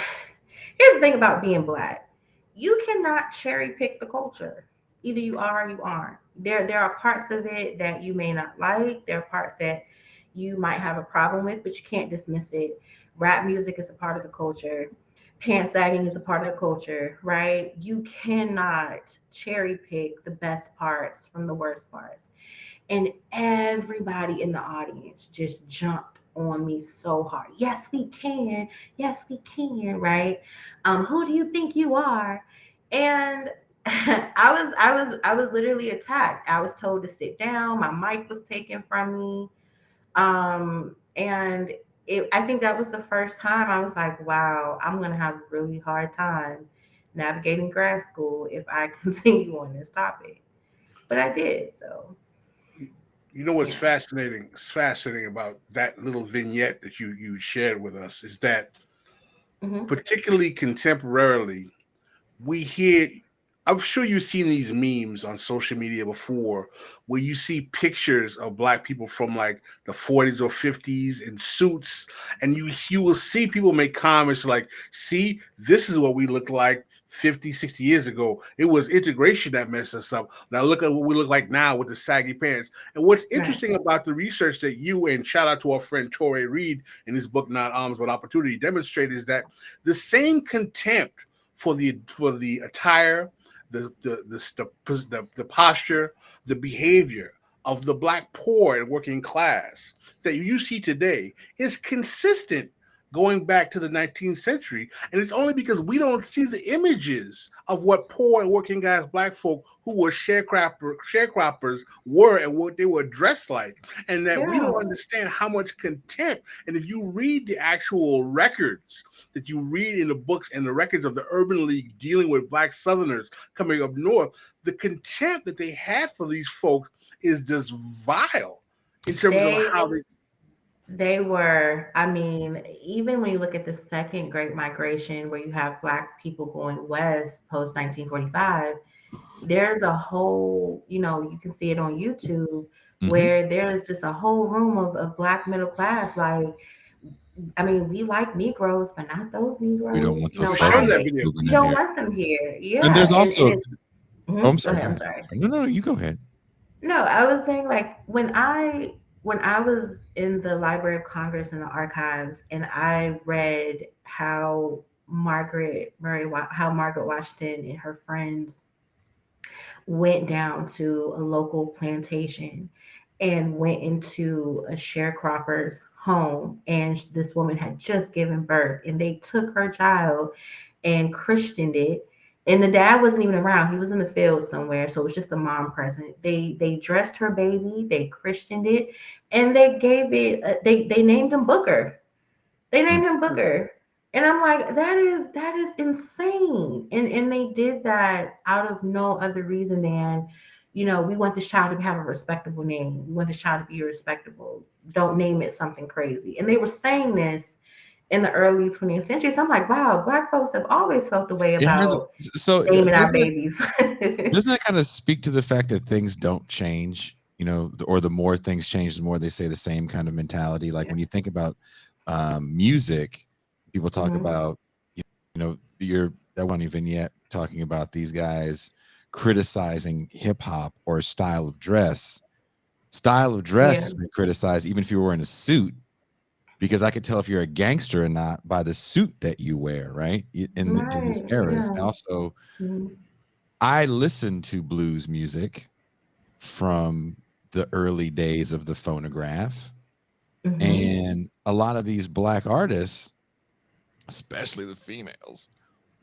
S5: the thing about being Black. You cannot cherry pick the culture. Either you are or you aren't. There are parts of it that you may not like. There are parts that you might have a problem with, but you can't dismiss it. Rap music is a part of the culture. Pants sagging is a part of the culture, right? You cannot cherry pick the best parts from the worst parts. And everybody in the audience just jumped on me so hard. Yes, we can. Yes, we can. Right? Who do you think you are? And I was literally attacked. I was told to sit down. My mic was taken from me. And I think that was the first time I was like, wow, I'm gonna have a really hard time navigating grad school if I continue on this topic. But I did. So
S4: You know what's fascinating? It's fascinating about that little vignette that you shared with us is that, particularly contemporarily, we hear. I'm sure you've seen these memes on social media before, where you see pictures of Black people from like the 40s or 50s in suits, and you will see people make comments like, "See, this is what we look like 50, 60 years ago. It was integration that messed us up. Now look at what we look like now with the saggy pants." And what's interesting about the research that you, and shout out to our friend Torrey Reed in his book Not Arms But Opportunity, demonstrate is that the same contempt for the attire, the posture, the behavior of the Black poor and working class that you see today is consistent going back to the 19th century. And it's only because we don't see the images of what poor and working class Black folk who were sharecroppers were and what they were dressed like. And that we don't understand how much contempt. And if you read the actual records that you read in the books and the records of the Urban League dealing with Black Southerners coming up north, the contempt that they had for these folk is just vile in terms of how
S5: they were, I mean, even when you look at the second Great Migration, where you have Black people going west post 1945, there's a whole, you can see it on YouTube, where there's just a whole room of Black middle class. Like, I mean, we like Negroes, but not those Negroes.
S1: We don't want those.
S5: We don't want them here. Yeah.
S1: And there's also.
S5: I'm sorry. I'm sorry.
S1: No, you go ahead.
S5: No, I was saying, like, when I was in the Library of Congress and the archives, and I read how Margaret Washington and her friends went down to a local plantation and went into a sharecropper's home, and this woman had just given birth, and they took her child and christened it. And the dad wasn't even around. He was in the field somewhere. So it was just the mom present. They dressed her baby, they christened it, and they gave it, they named him Booker. They named him Booker. And I'm like, that is insane. And they did that out of no other reason than, we want this child to have a respectable name. We want this child to be respectable. Don't name it something crazy. And they were saying this in the early 20th century. So I'm like, wow, Black folks have always felt the way about naming our babies.
S1: Doesn't that kind of speak to the fact that things don't change, or the more things change, the more they say the same kind of mentality? Like when you think about music, people talk about, that one vignette talking about these guys criticizing hip hop or style of dress. Style of dress has been criticized even if you're wearing a suit, because I could tell if you're a gangster or not by the suit that you wear, right? In these eras. And also, I listen to blues music from the early days of the phonograph. And a lot of these Black artists, especially the females,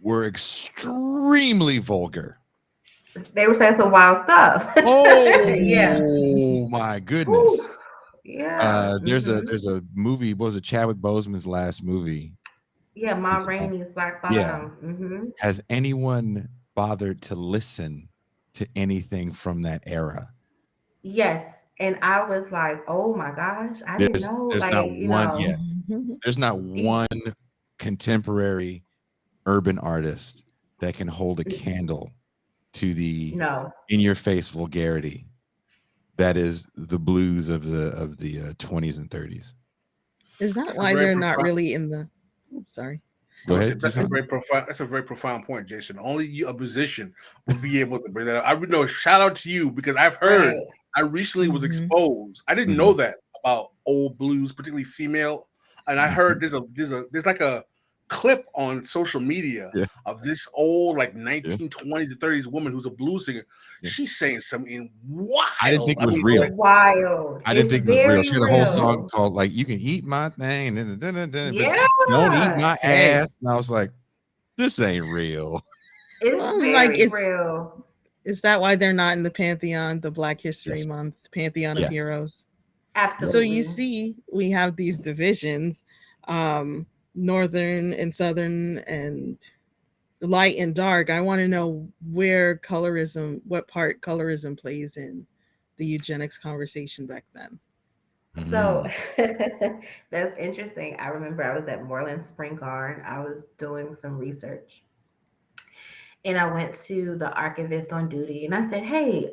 S1: were extremely vulgar.
S5: They were saying some wild stuff.
S1: Oh, my goodness.
S5: Ooh. Yeah.
S1: There's a movie. What was it? Chadwick Boseman's last movie.
S5: Yeah, Ma Rainey's Black Bottom.
S1: Yeah. Has anyone bothered to listen to anything from that era?
S5: Yes. And I was like, oh my gosh, I didn't know.
S1: There's
S5: like,
S1: not one yet. There's not one contemporary urban artist that can hold a candle to the
S5: No.
S1: in-your-face vulgarity that is the blues of the 20s and 30s.
S2: Is that
S4: That's a
S2: why
S4: very
S2: they're not
S4: profound-
S2: really in the? Oops, sorry.
S1: Go ahead.
S4: That's a very profound. That's a very profound point, Jason. Only a musician would be able to bring that up. I would know. Shout out to you because I've heard.
S5: Right.
S4: I recently was
S2: Mhm.
S4: exposed. I didn't know that about old blues, particularly female. And I heard there's like a clip on social media of this old like 1920s to 30s woman who's a blues singer. She's saying something wild.
S1: I didn't think it was real.
S5: Wild.
S1: I didn't think it was real. She had a whole
S5: real.
S1: song called like "You Can Eat My Thing," but
S5: Yeah.
S1: don't eat my ass. And I was like, this ain't real.
S5: It's
S2: Well,
S5: very
S2: like,
S5: real.
S2: Is that why they're not in the pantheon, the Black History Month pantheon of heroes?
S5: Absolutely.
S2: So you see, we have these divisions, northern and southern, and light and dark. I want to know what part colorism plays in the eugenics conversation back then.
S5: So that's interesting. I remember I was at Moreland Spring Garden. I was doing some research. And I went to the archivist on duty and I said, hey,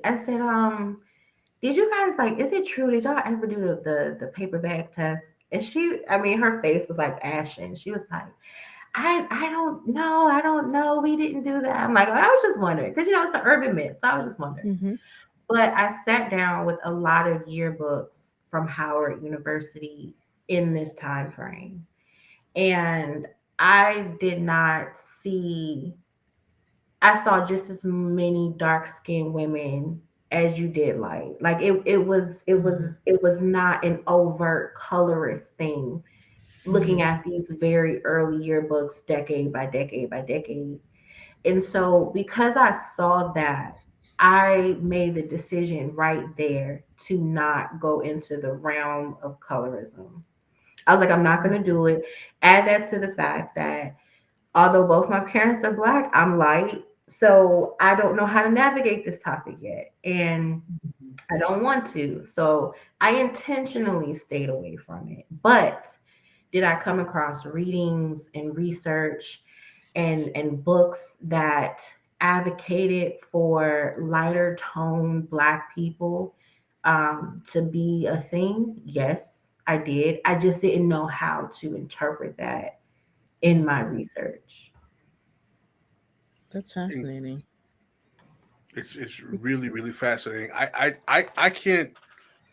S5: did you guys is it true? Did y'all ever do the paper bag test? And her face was like ashen. She was like, I don't know. We didn't do that. I'm like, I was just wondering, because it's an urban myth. So I was just wondering.
S2: Mm-hmm.
S5: But I sat down with a lot of yearbooks from Howard University in this time frame. And I did not see, I saw just as many dark-skinned women as you did light. Like it was not an overt colorist thing. Looking at these very early yearbooks, decade by decade by decade. And so because I saw that, I made the decision right there to not go into the realm of colorism. I was like, I'm not going to do it. Add that to the fact that although both my parents are Black, I'm light. So I don't know how to navigate this topic yet. And I don't want to. So I intentionally stayed away from it. But did I come across readings and research and books that advocated for lighter toned Black people to be a thing? Yes, I did. I just didn't know how to interpret that in my research.
S2: That's fascinating.
S4: It's really, really fascinating. I can't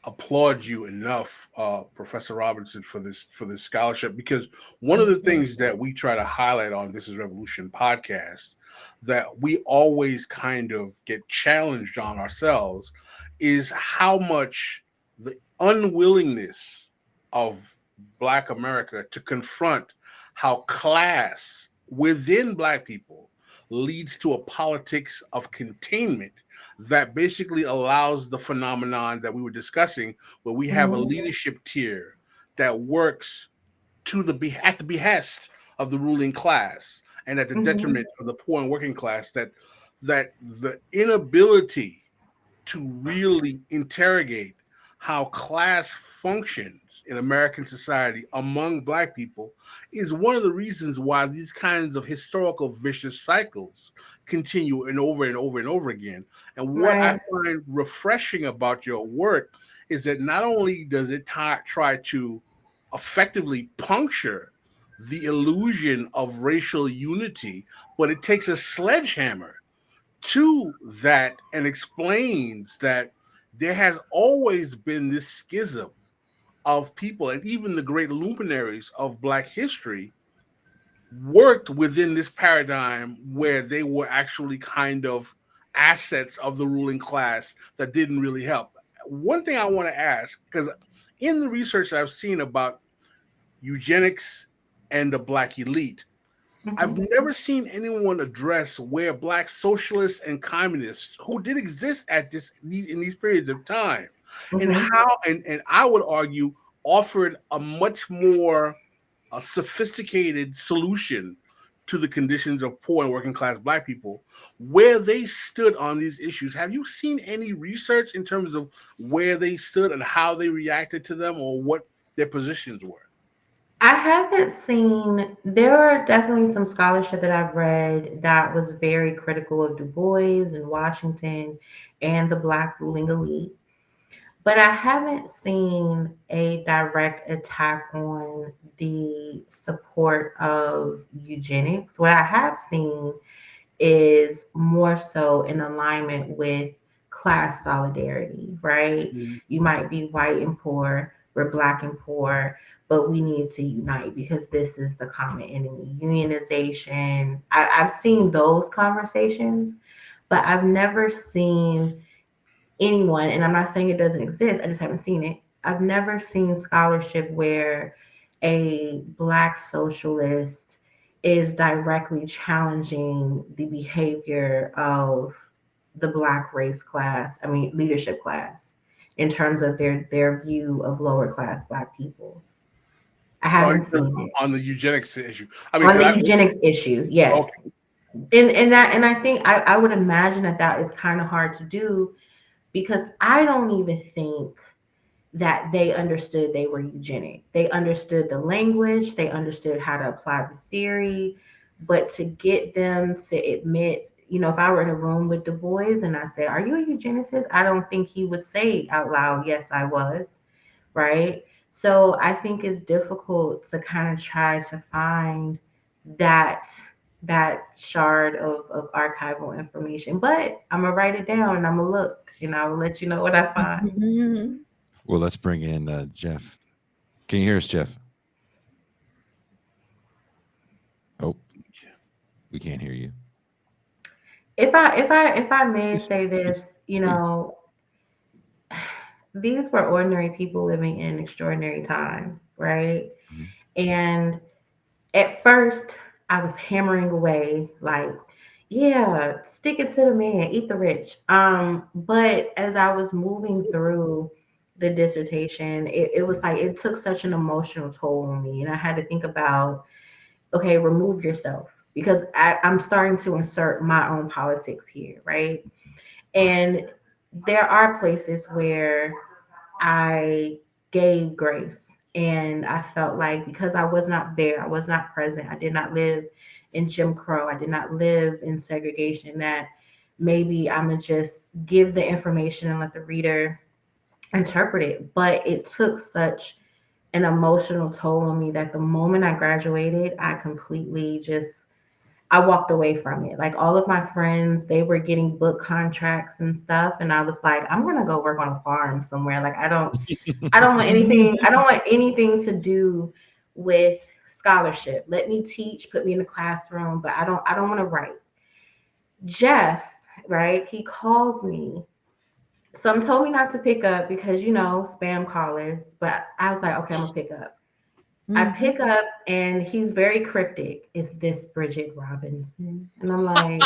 S4: applaud you enough, Professor Robinson, for this scholarship, because one of the things that we try to highlight on This Is Revolution podcast that we always kind of get challenged on ourselves is how much the unwillingness of Black America to confront how class within Black people leads to a politics of containment that basically allows the phenomenon that we were discussing, where we have a leadership tier that works at the behest of the ruling class and at the detriment of the poor and working class, that the inability to really interrogate how class functions in American society among Black people is one of the reasons why these kinds of historical vicious cycles continue and over and over and over again. And what I find refreshing about your work is that not only does it try to effectively puncture the illusion of racial unity, but it takes a sledgehammer to that and explains that there has always been this schism of people, and even the great luminaries of Black history worked within this paradigm where they were actually kind of assets of the ruling class that didn't really help. One thing I want to ask, because in the research I've seen about eugenics and the Black elite, I've never seen anyone address where Black socialists and communists, who did exist in these periods of time, and how, and I would argue, offered a much more sophisticated solution to the conditions of poor and working class Black people, where they stood on these issues. Have you seen any research in terms of where they stood and how they reacted to them, or what their positions were?
S5: I haven't seen, there are definitely some scholarship that I've read that was very critical of Du Bois and Washington and the Black ruling elite. But I haven't seen a direct attack on the support of eugenics. What I have seen is more so in alignment with class solidarity, right?
S4: Mhm.
S5: You might be white and poor, we're black and poor, but we need to unite because this is the common enemy. Unionization. I've seen those conversations, but I've never seen anyone, and I'm not saying it doesn't exist, I just haven't seen it. I've never seen scholarship where a Black socialist is directly challenging the behavior of the Black race class, I mean, leadership class, in terms of their view of lower class Black people. I
S4: Oh,
S5: haven't seen it.
S4: on the eugenics issue. I mean,
S5: On the
S4: because
S5: eugenics issue,
S4: I okay,
S5: yes. And I think I would imagine that that is kind of hard to do because I don't even think that they understood they were eugenic. They understood the language, they understood how to apply the theory, but to get them to admit, you know, if I were in a room with Du Bois and I said, "Are you a eugenicist?" I don't think he would say out loud, "Yes, I was." Right? So I think it's difficult to kind of try to find that shard of archival information. But I'm gonna write it down and I'm gonna look and I will let you know what I find.
S2: Mhm.
S1: Well, let's bring in Jeff. Can you hear us, Jeff? Oh, we can't hear you.
S5: If I may
S1: Please,
S5: say
S1: please,
S5: this, you
S1: please.
S5: know, these were ordinary people living in an extraordinary time, right?
S1: Mhm.
S5: And at first I was hammering away like, yeah, stick it to the man, eat the rich. But as I was moving through the dissertation, it was like it took such an emotional toll on me. And I had to think about, okay, remove yourself because I'm starting to insert my own politics here, right? And there are places where I gave grace. And I felt like because I was not there, I was not present, I did not live in Jim Crow, I did not live in segregation, that maybe I'm going to just give the information and let the reader interpret it. But it took such an emotional toll on me that the moment I graduated, I completely just I walked away from it. Like all of my friends, they were getting book contracts and stuff. And I was like, I'm gonna go work on a farm somewhere. Like I don't want anything to do with scholarship. Let me teach, put me in the classroom, but I don't want to write. Jeff, right? He calls me. Some told me not to pick up because spam callers, but I was like, okay, I'm gonna pick up. I
S2: Mhm.
S5: pick up and he's very cryptic. Is this Bridgette Robinson? And I'm like,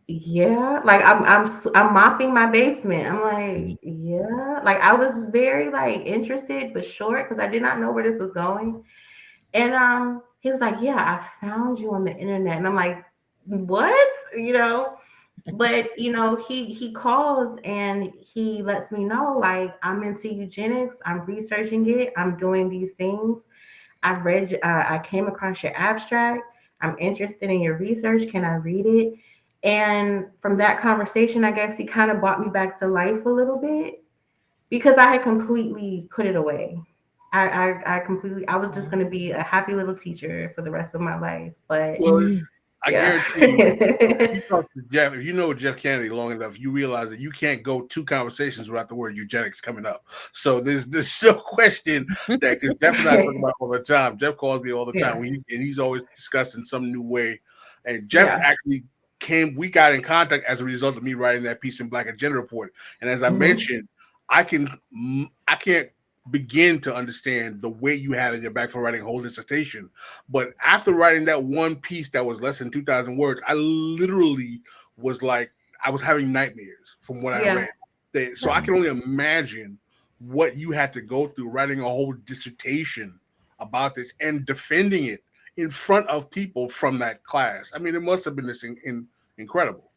S5: yeah. Like I'm mopping my basement. I'm like,
S1: Mhm.
S5: yeah. Like I was very like interested but short because I did not know where this was going. And he was like, yeah, I found you on the internet. And I'm like, what? But he calls and he lets me know like I'm into eugenics. I'm researching it. I'm doing these things. I came across your abstract. I'm interested in your research. Can I read it? And from that conversation, I guess he kind of brought me back to life a little bit because I had completely put it away. I completely, I was just going to be a happy little teacher for the rest of my life. But
S4: well,
S2: Mhm.
S4: I
S5: yeah.
S4: guarantee you, if you talk to Jeff, if you know Jeff Kennedy long enough, you realize that you can't go two conversations without the word eugenics coming up. So there's no question that because Jeff and I talk about it all the time. Jeff calls me all the time
S5: Yeah.
S4: and he's always discussing some new way. And Jeff
S5: Yeah.
S4: actually we got in contact as a result of me writing that piece in Black Agenda Report. And as I
S5: Hmm.
S4: mentioned, I can't begin to understand the weight you had in your back for writing a whole dissertation. But after writing that one piece that was less than 2,000 words, I literally was like, I was having nightmares from what I
S5: Yeah.
S4: read. So I
S5: Yeah.
S4: can only imagine what you had to go through writing a whole dissertation about this and defending it in front of people from that class. I mean, it must have been incredible.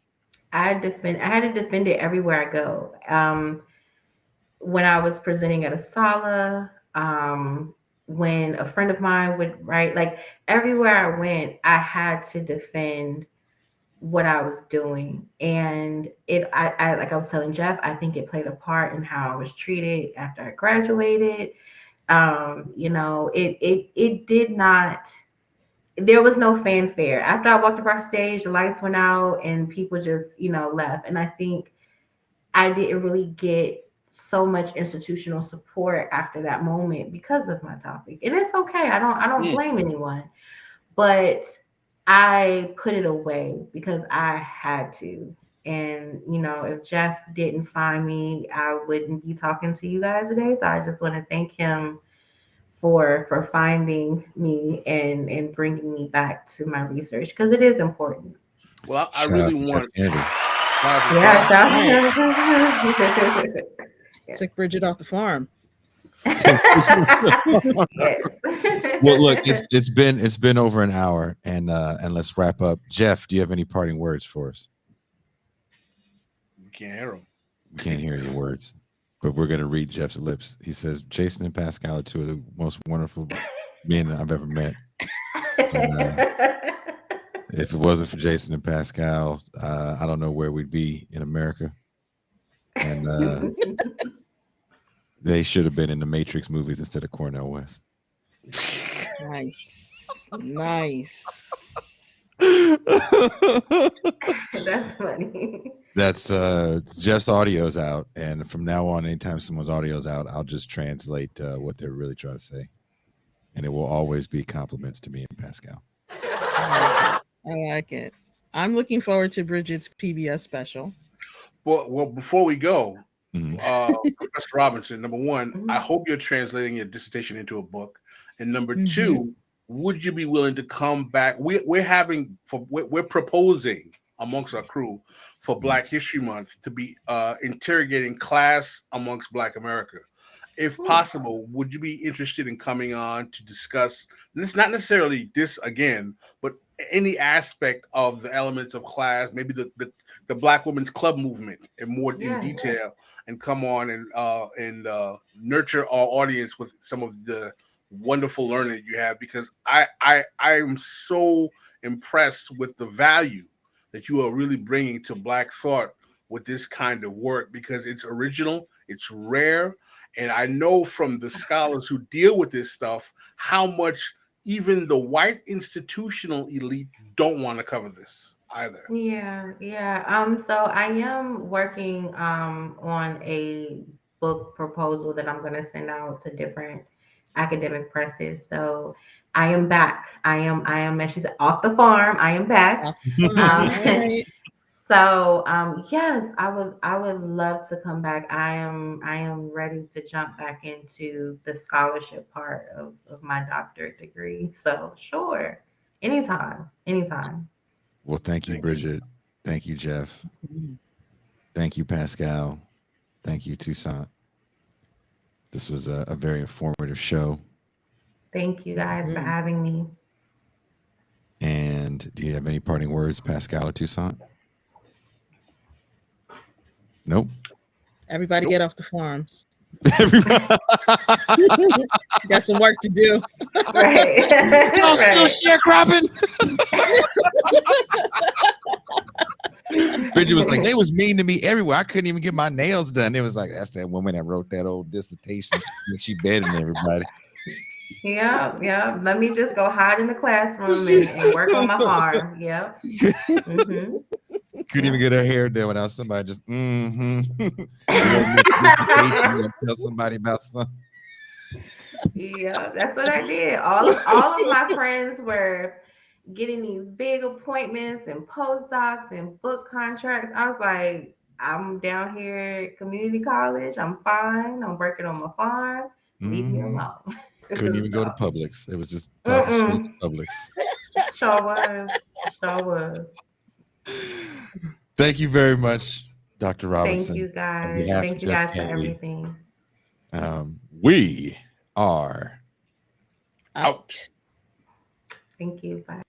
S5: I had to defend it everywhere I go. When I was presenting at a sala, when a friend of mine would write, like everywhere I went, I had to defend what I was doing. And I like I was telling Jeff, I think it played a part in how I was treated after I graduated. It did not, there was no fanfare. After I walked across stage, the lights went out and people just, left. And I think I didn't really get so much institutional support after that moment because of my topic. And it's okay. I don't blame anyone. But I put it away because I had to. And if Jeff didn't find me, I wouldn't be talking to you guys today. So I just want to thank him for finding me and bringing me back to my research because it is important.
S4: Well, I
S1: Shout
S4: really
S1: out to
S4: want.
S1: Jeff Kennedy.
S2: Took Bridgette off the farm.
S1: Well, look, it's been over an hour, and let's wrap up. Jeff, do you have any parting words for us?
S4: You can't hear him.
S1: We can't hear your words, but we're gonna read Jeff's lips. He says, "Jason and Pascal are two of the most wonderful men I've ever met. And, if it wasn't for Jason and Pascal, I don't know where we'd be in America." And they should have been in the Matrix movies instead of Cornel West.
S2: Nice.
S5: That's funny.
S1: That's Jeff's audio's out, and from now on, anytime someone's audio's out, I'll just translate what they're really trying to say, and it will always be compliments to me and Pascal.
S2: I like it. I'm looking forward to Bridgette's PBS special.
S4: Well, before we go, Professor Robinson, number one, I hope you're translating your dissertation into a book, and number two, would you be willing to come back? We're proposing amongst our crew for Black History Month to be interrogating class amongst Black America. If possible, would you be interested in coming on to discuss this, not necessarily this again, but any aspect of the elements of class, maybe the Black Women's Club movement in more in detail, and come on and nurture our audience with some of the wonderful learning that you have, because I am so impressed with the value that you are really bringing to Black thought with this kind of work, because it's original, it's rare, and I know from the scholars who deal with this stuff how much even the white institutional elite don't want to cover this either.
S5: Yeah. So I am working on a book proposal that I'm going to send out to different academic presses. So I am back. I am, as she said, off the farm. I am back. So yes, I would love to come back. I am ready to jump back into the scholarship part of my doctorate degree. So sure, anytime.
S1: Well, thank you, Bridgette. Thank you, Jeff. Thank you, Pascal. Thank you, Towson. This was a very informative show.
S5: Thank you guys for having me.
S1: And do you have any parting words, Pascal or Towson? Nope.
S2: Everybody get off the farms.
S1: Everybody.
S2: Got some work to do.
S5: Right.
S1: Y'all still sharecropping? Bridget was like, they was mean to me everywhere. I couldn't even get my nails done. It was like, that's that woman that wrote that old dissertation and she bedding everybody.
S5: Yeah. Let me just go hide in the classroom and work on my farm. Yep.
S1: Couldn't even get her hair done without somebody just tell somebody about something.
S5: Yeah, that's what I did. All of my friends were getting these big appointments and postdocs and book contracts. I was like, I'm down here at community college. I'm fine. I'm working on my farm. Leave me alone.
S1: Couldn't even go to Publix. It was just talking shit to Publix.
S5: Sure was.
S1: Thank you very much, Dr. Robinson.
S5: Thank you guys. Thank you guys for everything.
S1: We are
S2: out.
S5: Thank you. Bye.